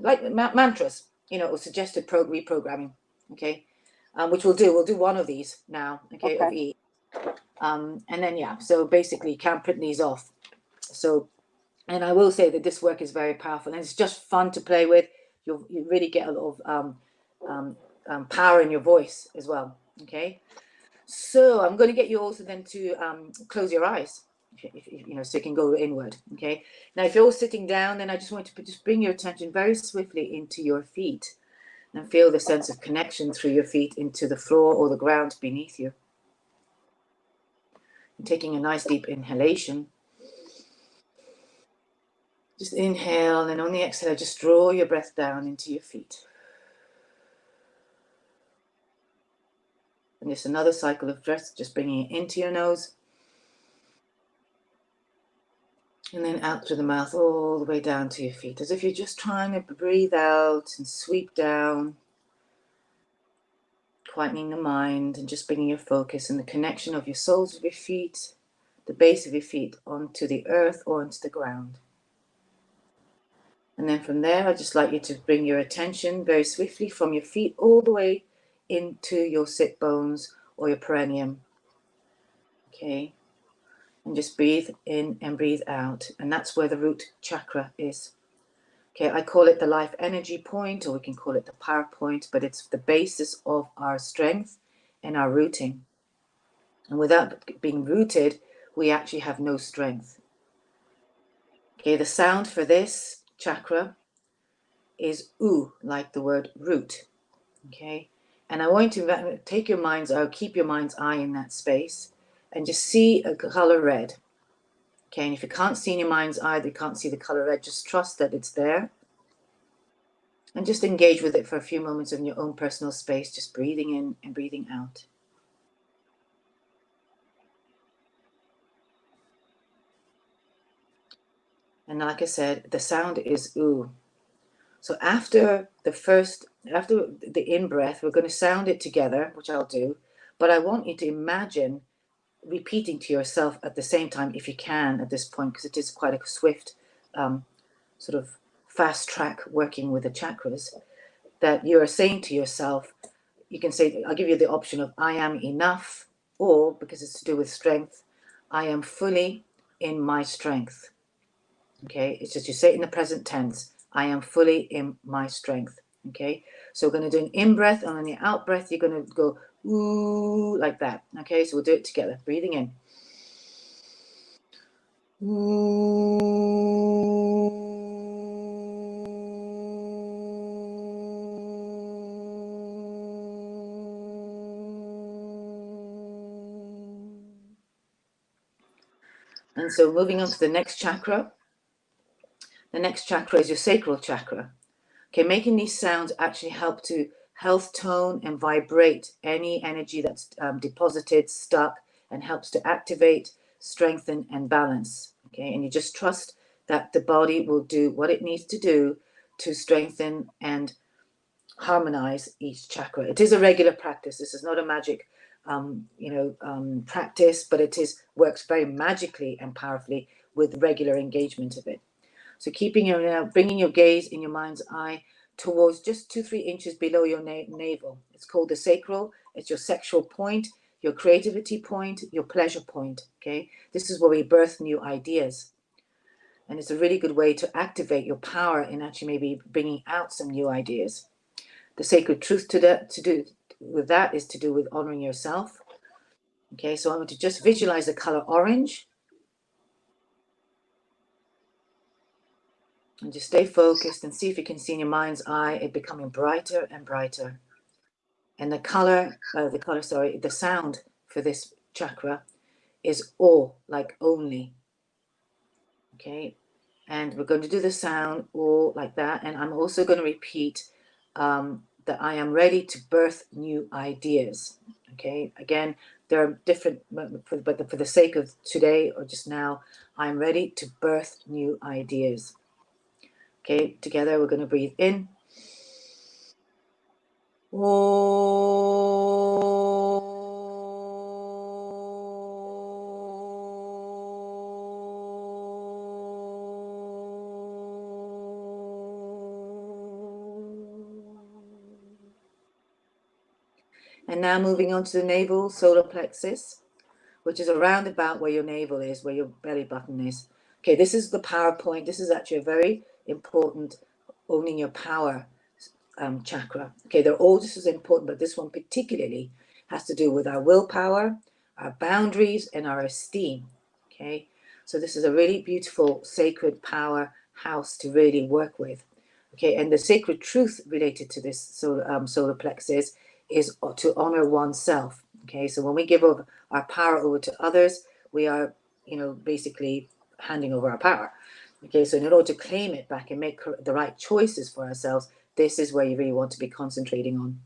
like mantras, you know, or suggested reprogramming, okay, which we'll do one of these now, okay. Of each, and then so basically you can print these off. So, and I will say that this work is very powerful, and it's just fun to play with. You really get a lot of power in your voice as well, okay. So I'm going to get you also then to close your eyes, you know, so you can go inward, okay. Now if you're all sitting down, then I just want to just bring your attention very swiftly into your feet and feel the sense of connection through your feet into the floor or the ground beneath you. And taking a nice deep inhalation, just inhale, and on the exhale just draw your breath down into your feet. And just another cycle of breath, just bringing it into your nose. And then out through the mouth, all the way down to your feet, as if you're just trying to breathe out and sweep down, quietening the mind and just bringing your focus and the connection of your soles of your feet, the base of your feet, onto the earth or onto the ground. And then from there, I'd just like you to bring your attention very swiftly from your feet all the way into your sit bones or your perineum. Okay. And just breathe in and breathe out. And that's where the root chakra is. Okay, I call it the life energy point, or we can call it the power point, but it's the basis of our strength and our rooting. And without being rooted, we actually have no strength. Okay, the sound for this chakra is U, like the word root. Okay, and I want you to take your mind's eye, keep your mind's eye in that space, and just see a color red. Okay, and if you can't see in your mind's eye, you can't see the color red, just trust that it's there. And just engage with it for a few moments in your own personal space, just breathing in and breathing out. And like I said, the sound is U. So after the in-breath, we're going to sound it together, which I'll do. But I want you to imagine repeating to yourself at the same time, if you can, at this point, because it is quite a swift, sort of fast track working with the chakras, that you are saying to yourself, you can say, I'll give you the option of I am enough, or because it's to do with strength, I am fully in my strength. Okay, it's just you say it in the present tense. I am fully in my strength. Okay, so we're going to do an in breath, and on the out breath, you're going to go ooh like that. Okay, so we'll do it together. Breathing in. Ooh. And so moving on to the next chakra. The next chakra is your sacral chakra. Okay, making these sounds actually help to health tone and vibrate any energy that's deposited, stuck, and helps to activate, strengthen, and balance. Okay, and you just trust that the body will do what it needs to do to strengthen and harmonize each chakra. It is a regular practice. This is not a magic, practice, but it works very magically and powerfully with regular engagement of it. So bringing your gaze in your mind's eye towards just 2-3 inches below your navel. It's called the sacral. It's your sexual point, your creativity point, your pleasure point. Okay, this is where we birth new ideas, and it's a really good way to activate your power in actually maybe bringing out some new ideas. The sacred truth to do with that is to do with honoring yourself. Okay, so I want to just visualize the color orange. And just stay focused and see if you can see in your mind's eye it becoming brighter and brighter. And the sound for this chakra is O, like only. Okay, and we're going to do the sound O like that. And I'm also going to repeat that I am ready to birth new ideas. Okay, again, there are different, but for the sake of today or just now, I'm ready to birth new ideas. Okay, together we're going to breathe in. And now moving on to the navel, solar plexus, which is around about where your navel is, where your belly button is. Okay, this is the power point. This is actually a very important owning your power chakra. Okay, they're all just as important, but this one particularly has to do with our willpower, our boundaries, and our esteem. Okay, so this is a really beautiful sacred power house to really work with. Okay, and the sacred truth related to this solar plexus is to honor oneself. Okay, so when we give over our power over to others, we are, basically handing over our power. Okay, so in order to claim it back and make the right choices for ourselves, this is where you really want to be concentrating on.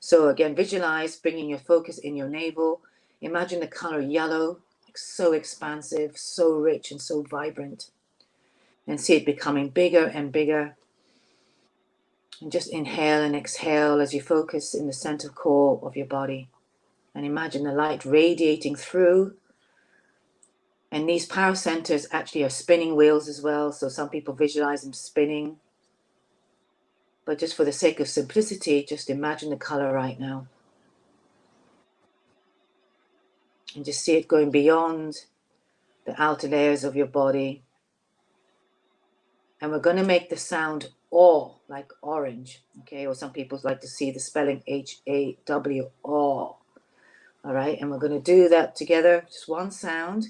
So again, visualize bringing your focus in your navel. Imagine the color yellow, so expansive, so rich, and so vibrant. And see it becoming bigger and bigger. And just inhale and exhale as you focus in the center core of your body. And imagine the light radiating through. And these power centers actually are spinning wheels as well. So some people visualize them spinning. But just for the sake of simplicity, just imagine the color right now. And just see it going beyond the outer layers of your body. And we're going to make the sound aw, like orange. Okay, or some people like to see the spelling H-A-W, aw. All right, and we're going to do that together, just one sound.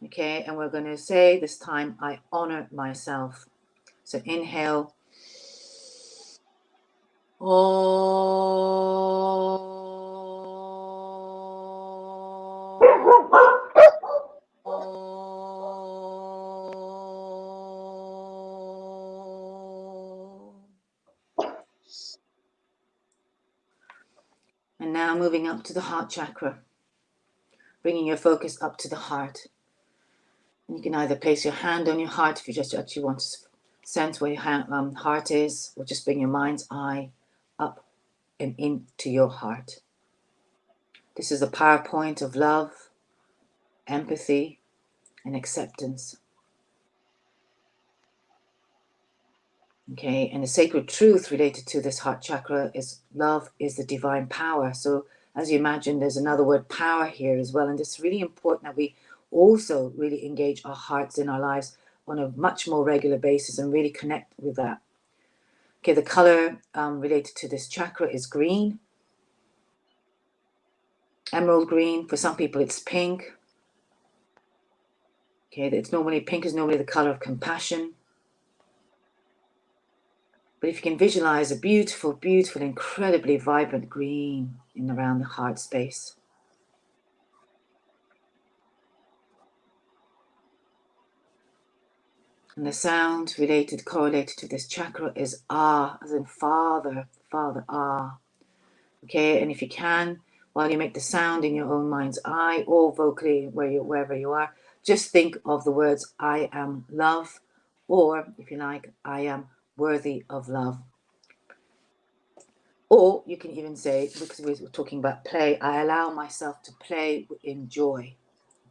Okay, and we're going to say this time, I honor myself. So inhale. And now moving up to the heart chakra, bringing your focus up to the heart. And you can either place your hand on your heart if you just actually want to sense where your heart is, or just bring your mind's eye up and into your heart. This is a power point of love, empathy, and acceptance. Okay, and the sacred truth related to this heart chakra is love is the divine power. So as you imagine, there's another word, power, here as well. And it's really important that we also really engage our hearts in our lives on a much more regular basis and really connect with that. Okay, the color related to this chakra is green, emerald green. For some people, it's pink. Okay, pink is normally the color of compassion. But if you can visualize a beautiful, beautiful, incredibly vibrant green in around the heart space. And the sound correlated to this chakra is ah, as in father, father, ah. Okay, and if you can, while you make the sound in your own mind's eye or vocally wherever you are, just think of the words, I am love, or if you like, I am worthy of love. Or you can even say, because we're talking about play, I allow myself to play in joy.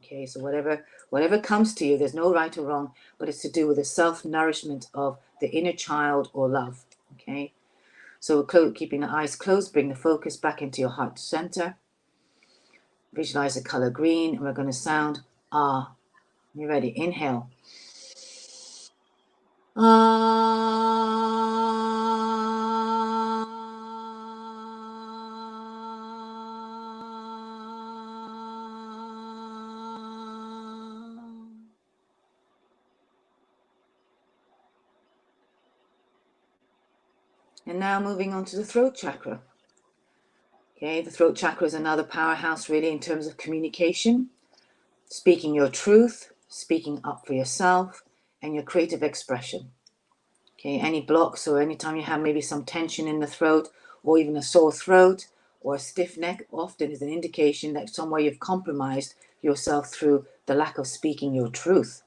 Okay, so whatever comes to you, there's no right or wrong, but it's to do with the self-nourishment of the inner child or love. Okay, so keeping the eyes closed, bring the focus back into your heart center. Visualize the color green, and we're going to sound ah. You ready? Inhale. Ah. And now moving on to the throat chakra. Okay, the throat chakra is another powerhouse really in terms of communication, speaking your truth, speaking up for yourself, and your creative expression. Okay, any blocks or anytime you have maybe some tension in the throat or even a sore throat or a stiff neck often is an indication that somewhere you've compromised yourself through the lack of speaking your truth.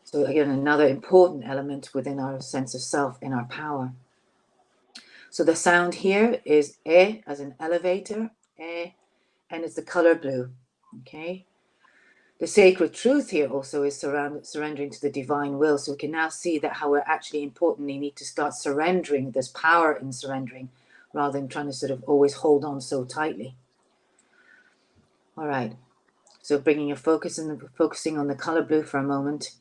So again, another important element within our sense of self and our power. So the sound here is E as an elevator, E, and it's the color blue, okay? The sacred truth here also is surrendering to the divine will. So we can now see that how we're actually importantly need to start surrendering. There's power in surrendering rather than trying to sort of always hold on so tightly. All right, so bringing your focus and focusing on the color blue for a moment.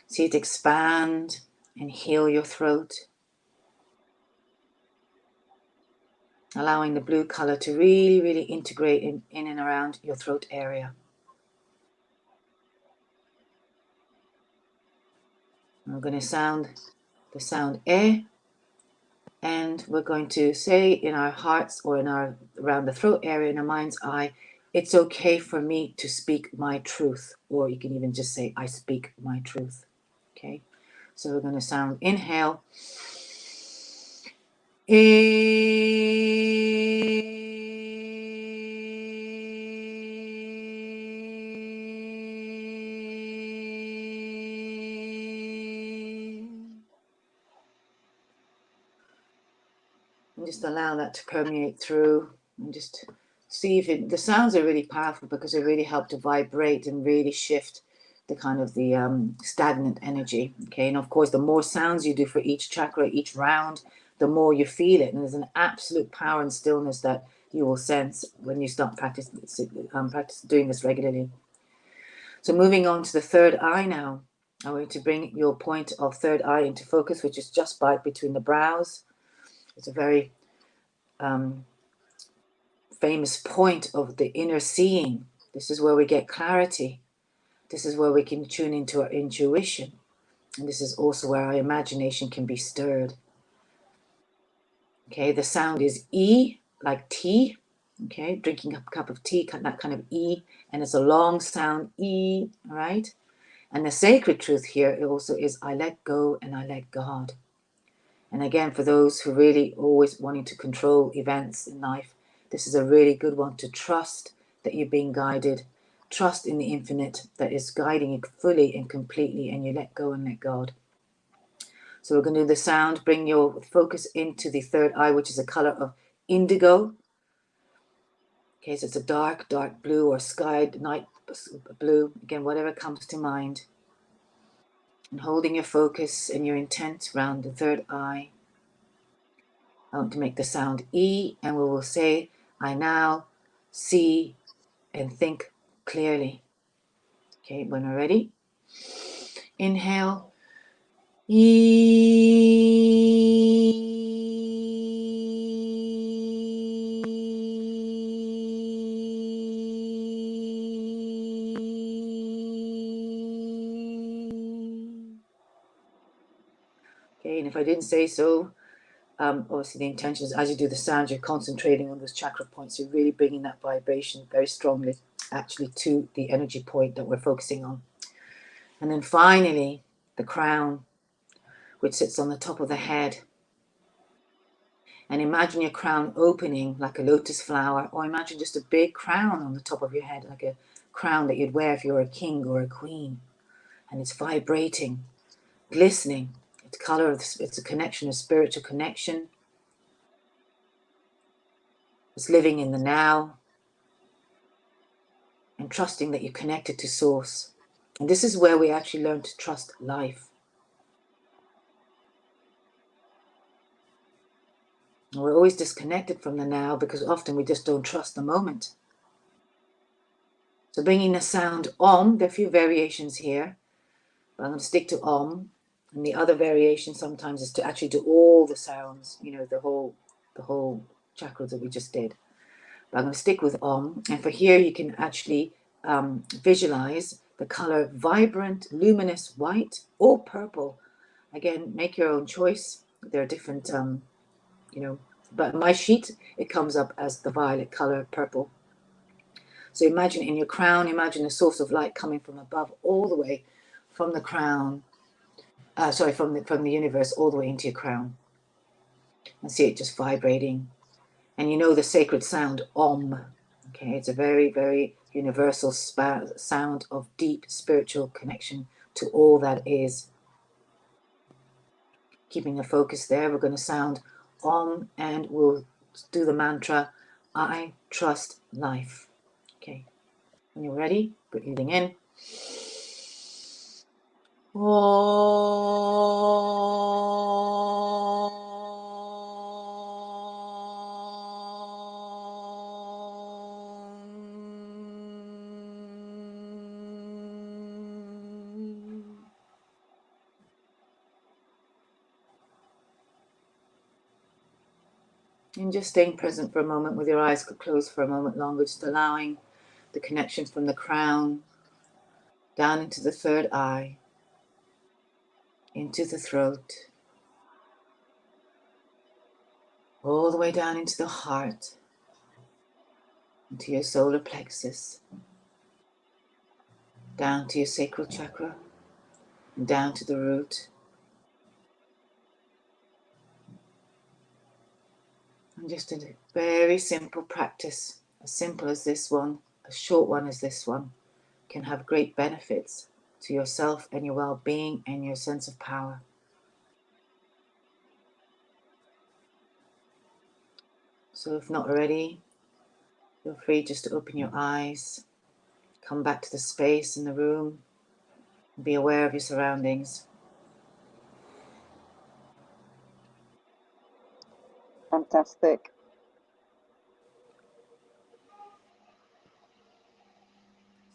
See it expand and heal your throat. Allowing the blue color to really, really integrate in and around your throat area. We're going to sound the sound E, and we're going to say in our hearts or around the throat area in our mind's eye, it's okay for me to speak my truth, or you can even just say, I speak my truth. Okay, so we're going to sound inhale. And just allow that to permeate through and just see if the sounds are really powerful because they really help to vibrate and really shift the kind of the stagnant energy. Okay, and of course, the more sounds you do for each chakra, each round, the more you feel it. And there's an absolute power and stillness that you will sense when you start practice doing this regularly. So moving on to the third eye now, I want you to bring your point of third eye into focus, which is just between the brows. It's a very famous point of the inner seeing. This is where we get clarity. This is where we can tune into our intuition. And this is also where our imagination can be stirred. Okay, the sound is E, like tea. Okay, drinking a cup of tea, that kind of E. And it's a long sound, E, all right? And the sacred truth here also is I let go and I let God. And again, for those who really always wanting to control events in life, this is a really good one to trust that you're being guided. Trust in the infinite that is guiding you fully and completely, and you let go and let God. So we're going to do the sound. Bring your focus into the third eye, which is a color of indigo. Okay, so it's a dark, dark blue or sky night blue. Again, whatever comes to mind. And holding your focus and your intent around the third eye. I want to make the sound E, and we will say, I now see and think clearly. Okay, when we're ready, inhale. Okay, and if I didn't say so, obviously the intention is as you do the sound, you're concentrating on those chakra points. You're really bringing that vibration very strongly, actually, to the energy point that we're focusing on. And then finally, the crown, which sits on the top of the head. And imagine your crown opening like a lotus flower, or imagine just a big crown on the top of your head, like a crown that you'd wear if you were a king or a queen. And it's vibrating, glistening. It's color, it's a connection, a spiritual connection. It's living in the now and trusting that you're connected to source. And this is where we actually learn to trust life. And we're always disconnected from the now because often we just don't trust the moment. So bringing the sound Om, there are a few variations here, but I'm going to stick to Om. And the other variation sometimes is to actually do all the sounds, you know, the whole chakra that we just did. But I'm going to stick with Om. And for here, you can actually visualize the color vibrant, luminous white or purple. Again, make your own choice. There are different, but my sheet, it comes up as the violet color, purple. So imagine in your crown, imagine a source of light coming from above all the way from the crown, from the universe all the way into your crown. And see it just vibrating. And you know the sacred sound, Om. Okay, it's a very, very universal sound of deep spiritual connection to all that is. Keeping the focus there, we're going to sound Om and we'll do the mantra, I trust life. Okay, when you're ready, breathing in. And just staying present for a moment with your eyes closed for a moment longer, just allowing the connection from the crown down into the third eye, into the throat, all the way down into the heart, into your solar plexus, down to your sacral chakra, and down to the root. And just a very simple practice, as simple as this one, as short one as this one, can have great benefits to yourself and your well-being and your sense of power. So if not already, feel free just to open your eyes, come back to the space in the room, and be aware of your surroundings. Fantastic.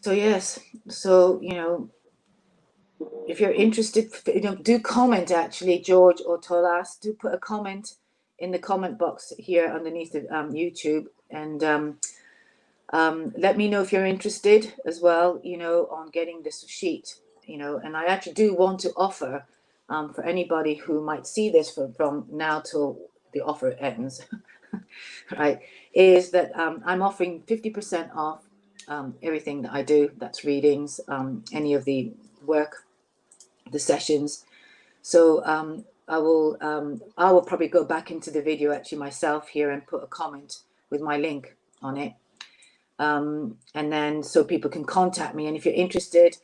So yes, so, if you're interested, do comment actually, George or Tolas, do put a comment in the comment box here underneath the YouTube, and let me know if you're interested as well, you know, on getting this sheet, you know. And I actually do want to offer for anybody who might see this from now till the offer ends, right, is that I'm offering 50% off everything that I do. That's readings, any of the work, the sessions. So I will probably go back into the video actually myself here and put a comment with my link on it. And then so people can contact me. And if you're interested,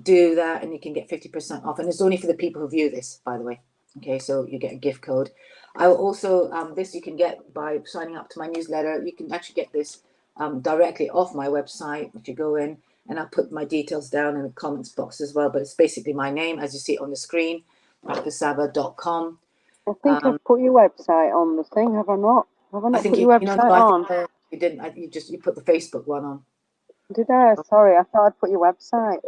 do that and you can get 50% off. And it's only for the people who view this, by the way. Okay, so you get a gift code. I will also, this you can get by signing up to my newsletter. You can actually get this directly off my website if you go in, and I'll put my details down in the comments box as well. But it's basically my name, as you see on the screen, rafasabbagh.com. I think I've put your website on the thing, have I not? Have I not put your website on? You didn't. You put the Facebook one on. Did I? Sorry, I thought I'd put your website.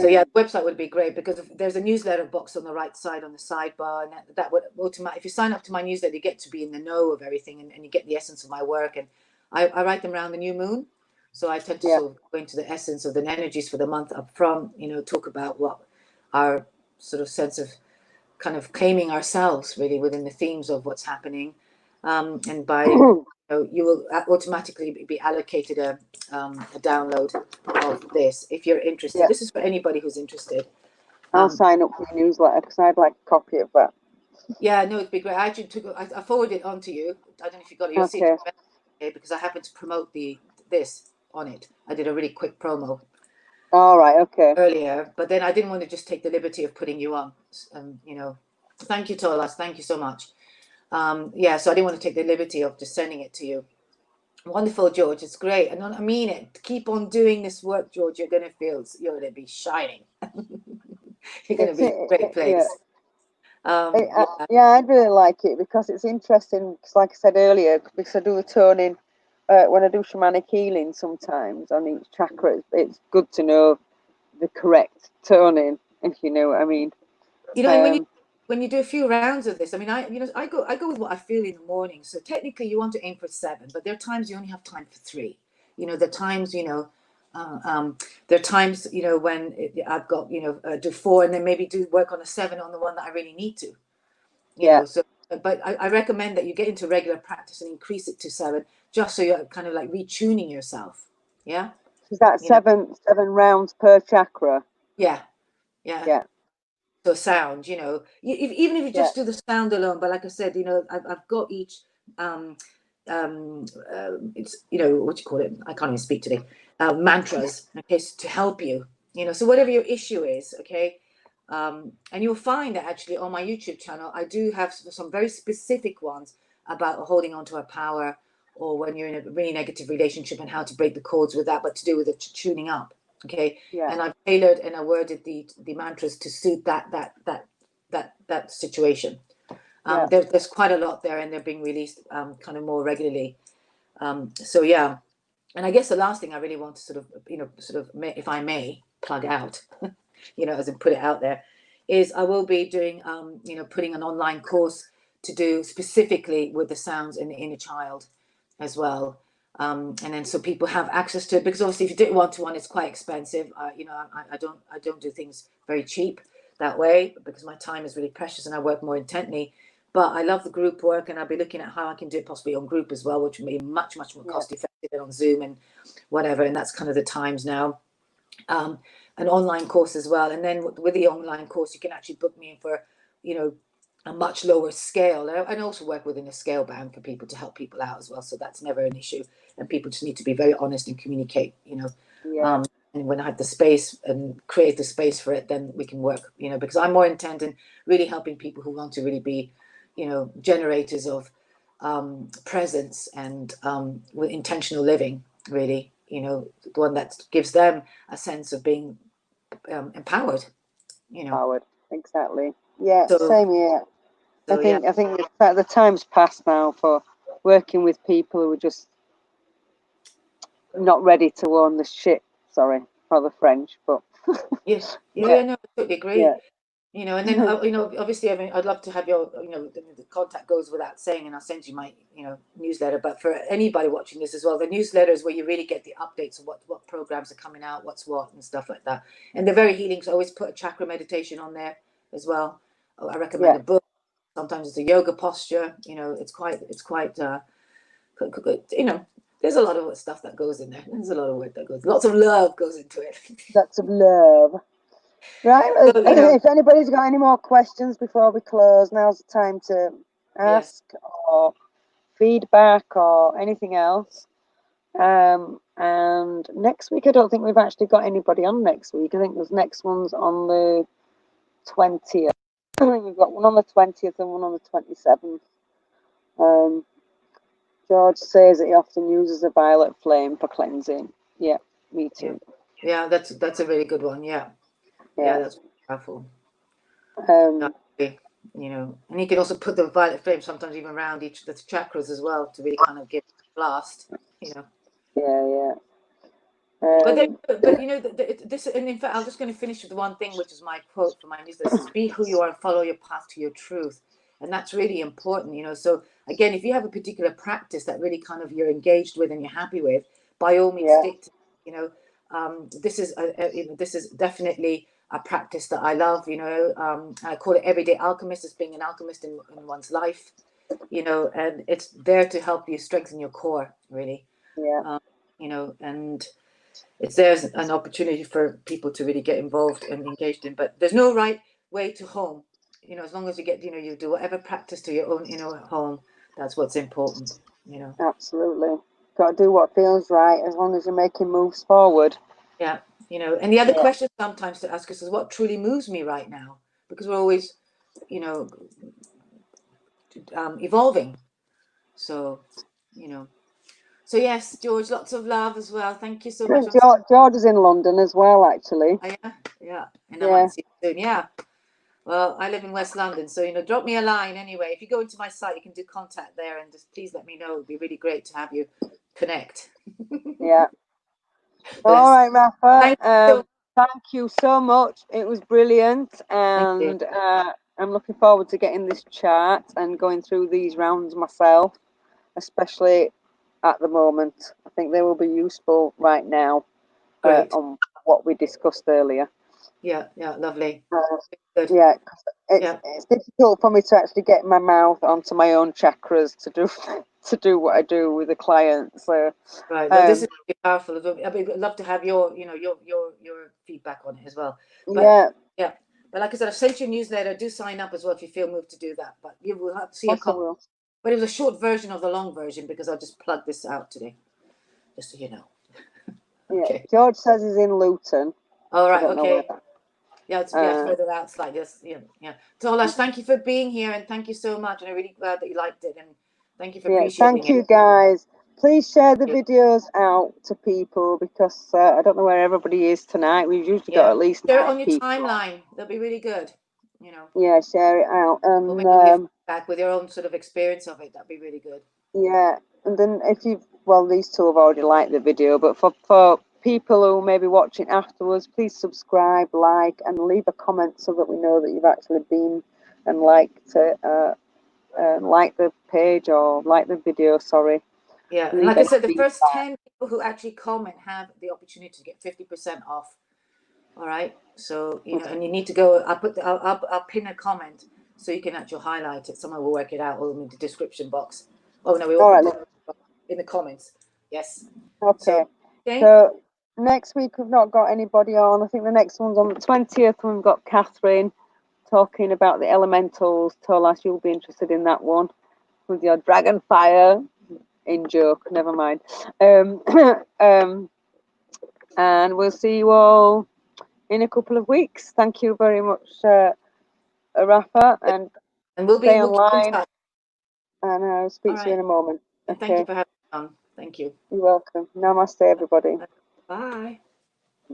So yeah, the website would be great, because if there's a newsletter box on the right side on the sidebar, and that would automatically, if you sign up to my newsletter, you get to be in the know of everything, and you get the essence of my work. And I write them around the new moon, so I tend to sort of go into the essence of the energies for the month up front, you know, talk about what our sort of sense of kind of claiming ourselves really within the themes of what's happening, and by you will automatically be allocated a download of this if you're interested. This is for anybody who's interested. I'll sign up for your newsletter because I'd like a copy of that. Yeah, no, it'd be great. I actually I forwarded it on to you. I don't know if you got it. You'll see it because I happened to promote this on it. I did a really quick promo. All right, okay. Earlier, but then I didn't want to just take the liberty of putting you on. You know, thank you, Tolas. Thank you so much. Yeah, so I didn't want to take the liberty of just sending it to you. Wonderful, George. It's great. And I mean it. Keep on doing this work, George. You're going to be shining. You're going to be in a great place. Yeah, I'd really like it because it's interesting. Because like I said earlier, because I do a toning when I do shamanic healing sometimes on each chakra. It's good to know the correct toning, if you know what I mean. You know, when you do a few rounds of this, I mean, I go with what I feel in the morning. So technically, you want to aim for 7, but there are times you only have time for 3. You know, there are times, you know, there are times, you know, when I've got, you know, do 4 and then maybe do work on a 7 on the one that I really need to. You know, so, but I recommend that you get into regular practice and increase it to 7, just so you're kind of like retuning yourself. Yeah. Is that seven rounds per chakra? Yeah. So sound, you know, even if you just do the sound alone, but like I said, you know, I've got each it's, you know, what you call it, I can't even speak today, mantras, okay, to help you, you know, so whatever your issue is, okay, and you'll find that actually on my YouTube channel I do have some very specific ones about holding on to our power, or when you're in a really negative relationship and how to break the cords with that, but to do with the tuning up. Okay, and I've tailored and I worded the mantras to suit that situation. There's quite a lot there, and they're being released kind of more regularly. So yeah, and I guess the last thing I really want to sort of, you know, if I may plug out, you know, as in put it out there, is I will be doing, you know, putting an online course to do specifically with the sounds in the inner child as well. And then so people have access to it, because obviously if you do it one-to-one, it's quite expensive. You know, I don't do things very cheap that way, because my time is really precious and I work more intently. But I love the group work, and I'll be looking at how I can do it possibly on group as well, which will be much more cost effective than on Zoom and whatever. And that's kind of the times now. An online course as well. And then with the online course, you can actually book me in for, you know, a much lower scale, and also work within a scale band for people to help people out as well. So that's never an issue. And people just need to be very honest and communicate, you know. And when I have the space and create the space for it, then we can work, you know, because I'm more intent in really helping people who want to really be, you know, generators of presence and with intentional living, really, you know, the one that gives them a sense of being empowered, you know. Empowered, exactly. Yeah, so, same here. So, I think the time's passed now for working with people who are just not ready to own the shit. Sorry for the French, but no, I totally agree. You know, and then you know, obviously, I mean, I'd love to have your, you know, the contact goes without saying, and I'll send you my, you know, newsletter. But for anybody watching this as well, the newsletter is where you really get the updates of what programs are coming out, what's what, and stuff like that. And they're very healing. So I always put a chakra meditation on there as well. I recommend a book. Sometimes it's a yoga posture. You know, it's quite, you know, there's a lot of stuff that goes in there. There's a lot of work that goes. Lots of love goes into it. Lots of love. Right, So, you know, if anybody's got any more questions before we close, now's the time to ask, or feedback or anything else. And next week, I don't think we've actually got anybody on next week. I think there's next one's on the 20th. I think we've got one on the 20th and one on the 27th. George says that he often uses a violet flame for cleansing. Yeah, me too. Yeah, that's a really good one. Yeah, that's powerful. You know, and you can also put the violet flame sometimes even around each of the chakras as well to really kind of give a blast. You know. But you know, this, and in fact, I'm just going to finish with one thing, which is my quote for my newsletter: is "Be who you are and follow your path to your truth." And that's really important, you know. So again, if you have a particular practice that really kind of you're engaged with and you're happy with, by all means, stick to, you know. This is you know, this is definitely a practice that I love, you know. I call it everyday alchemist, as being an alchemist in one's life, you know, and it's there to help you strengthen your core, really. You know, and there's an opportunity for people to really get involved and engaged in, but there's no right way to home. You know, as long as you get, you know, you do whatever practice to your own, you know, at home, that's what's important, you know. Absolutely. Got to do what feels right as long as you're making moves forward. Yeah, you know, and the other question sometimes to ask us is what truly moves me right now? Because we're always, you know, evolving. So, you know. So yes, George, lots of love as well. Thank you so much. George is in London as well, actually. Oh, yeah. And I might see you soon. Yeah. Well, I live in West London, so, you know, drop me a line anyway. If you go into my site, you can do contact there, and just please let me know. It'd be really great to have you connect. Yeah. All right, Rafa. Thank you so much. It was brilliant, and I'm looking forward to getting this chart and going through these rounds myself, especially at the moment. I think they will be useful right now on what we discussed earlier. Yeah, lovely. Good. Yeah, it's difficult for me to actually get my mouth onto my own chakras to do what I do with the client. So this is really powerful. I mean, I'd love to have your, you know, your feedback on it as well. But, but like I said, I've sent you a newsletter. Do sign up as well if you feel moved to do that. But you will have to see a copy. But it was a short version of the long version because I'll just plug this out today, just so you know. Okay. Yeah, George says he's in Luton. All right. Okay. Yeah, it's further out slightly. Yeah. Tolash, thank you for being here, and thank you so much. And I'm really glad that you liked it, and thank you for appreciating it. Thank you, guys. Please share the videos out to people because I don't know where everybody is tonight. We've usually got at least share it on your timeline. That'll be really good. You know. Yeah, share it out, and or maybe back with your own sort of experience of it. That'd be really good. Yeah, and then if these two have already liked the video, but for people who may be watching afterwards, please subscribe, like, and leave a comment so that we know that you've actually been and liked it, like the page or like the video. Sorry. Yeah, and like I said, the first 10 people who actually comment have the opportunity to get 50% off. All right, so you know, and you need to go. I'll pin a comment so you can actually highlight it. Someone will work it out, or in the description box. Oh no, we all in the comments. Yes. Okay. So next week we've not got anybody on. I think the next one's on the 20th. We've got Catherine talking about the elementals. Tolas, you'll be interested in that one with your dragon fire. In joke, never mind. And we'll see you all in a couple of weeks. Thank you very much, Rafa, and we'll stay online. And I'll speak to you in a moment. And thank you for having me on. Thank you. You're welcome. Namaste, everybody. Bye.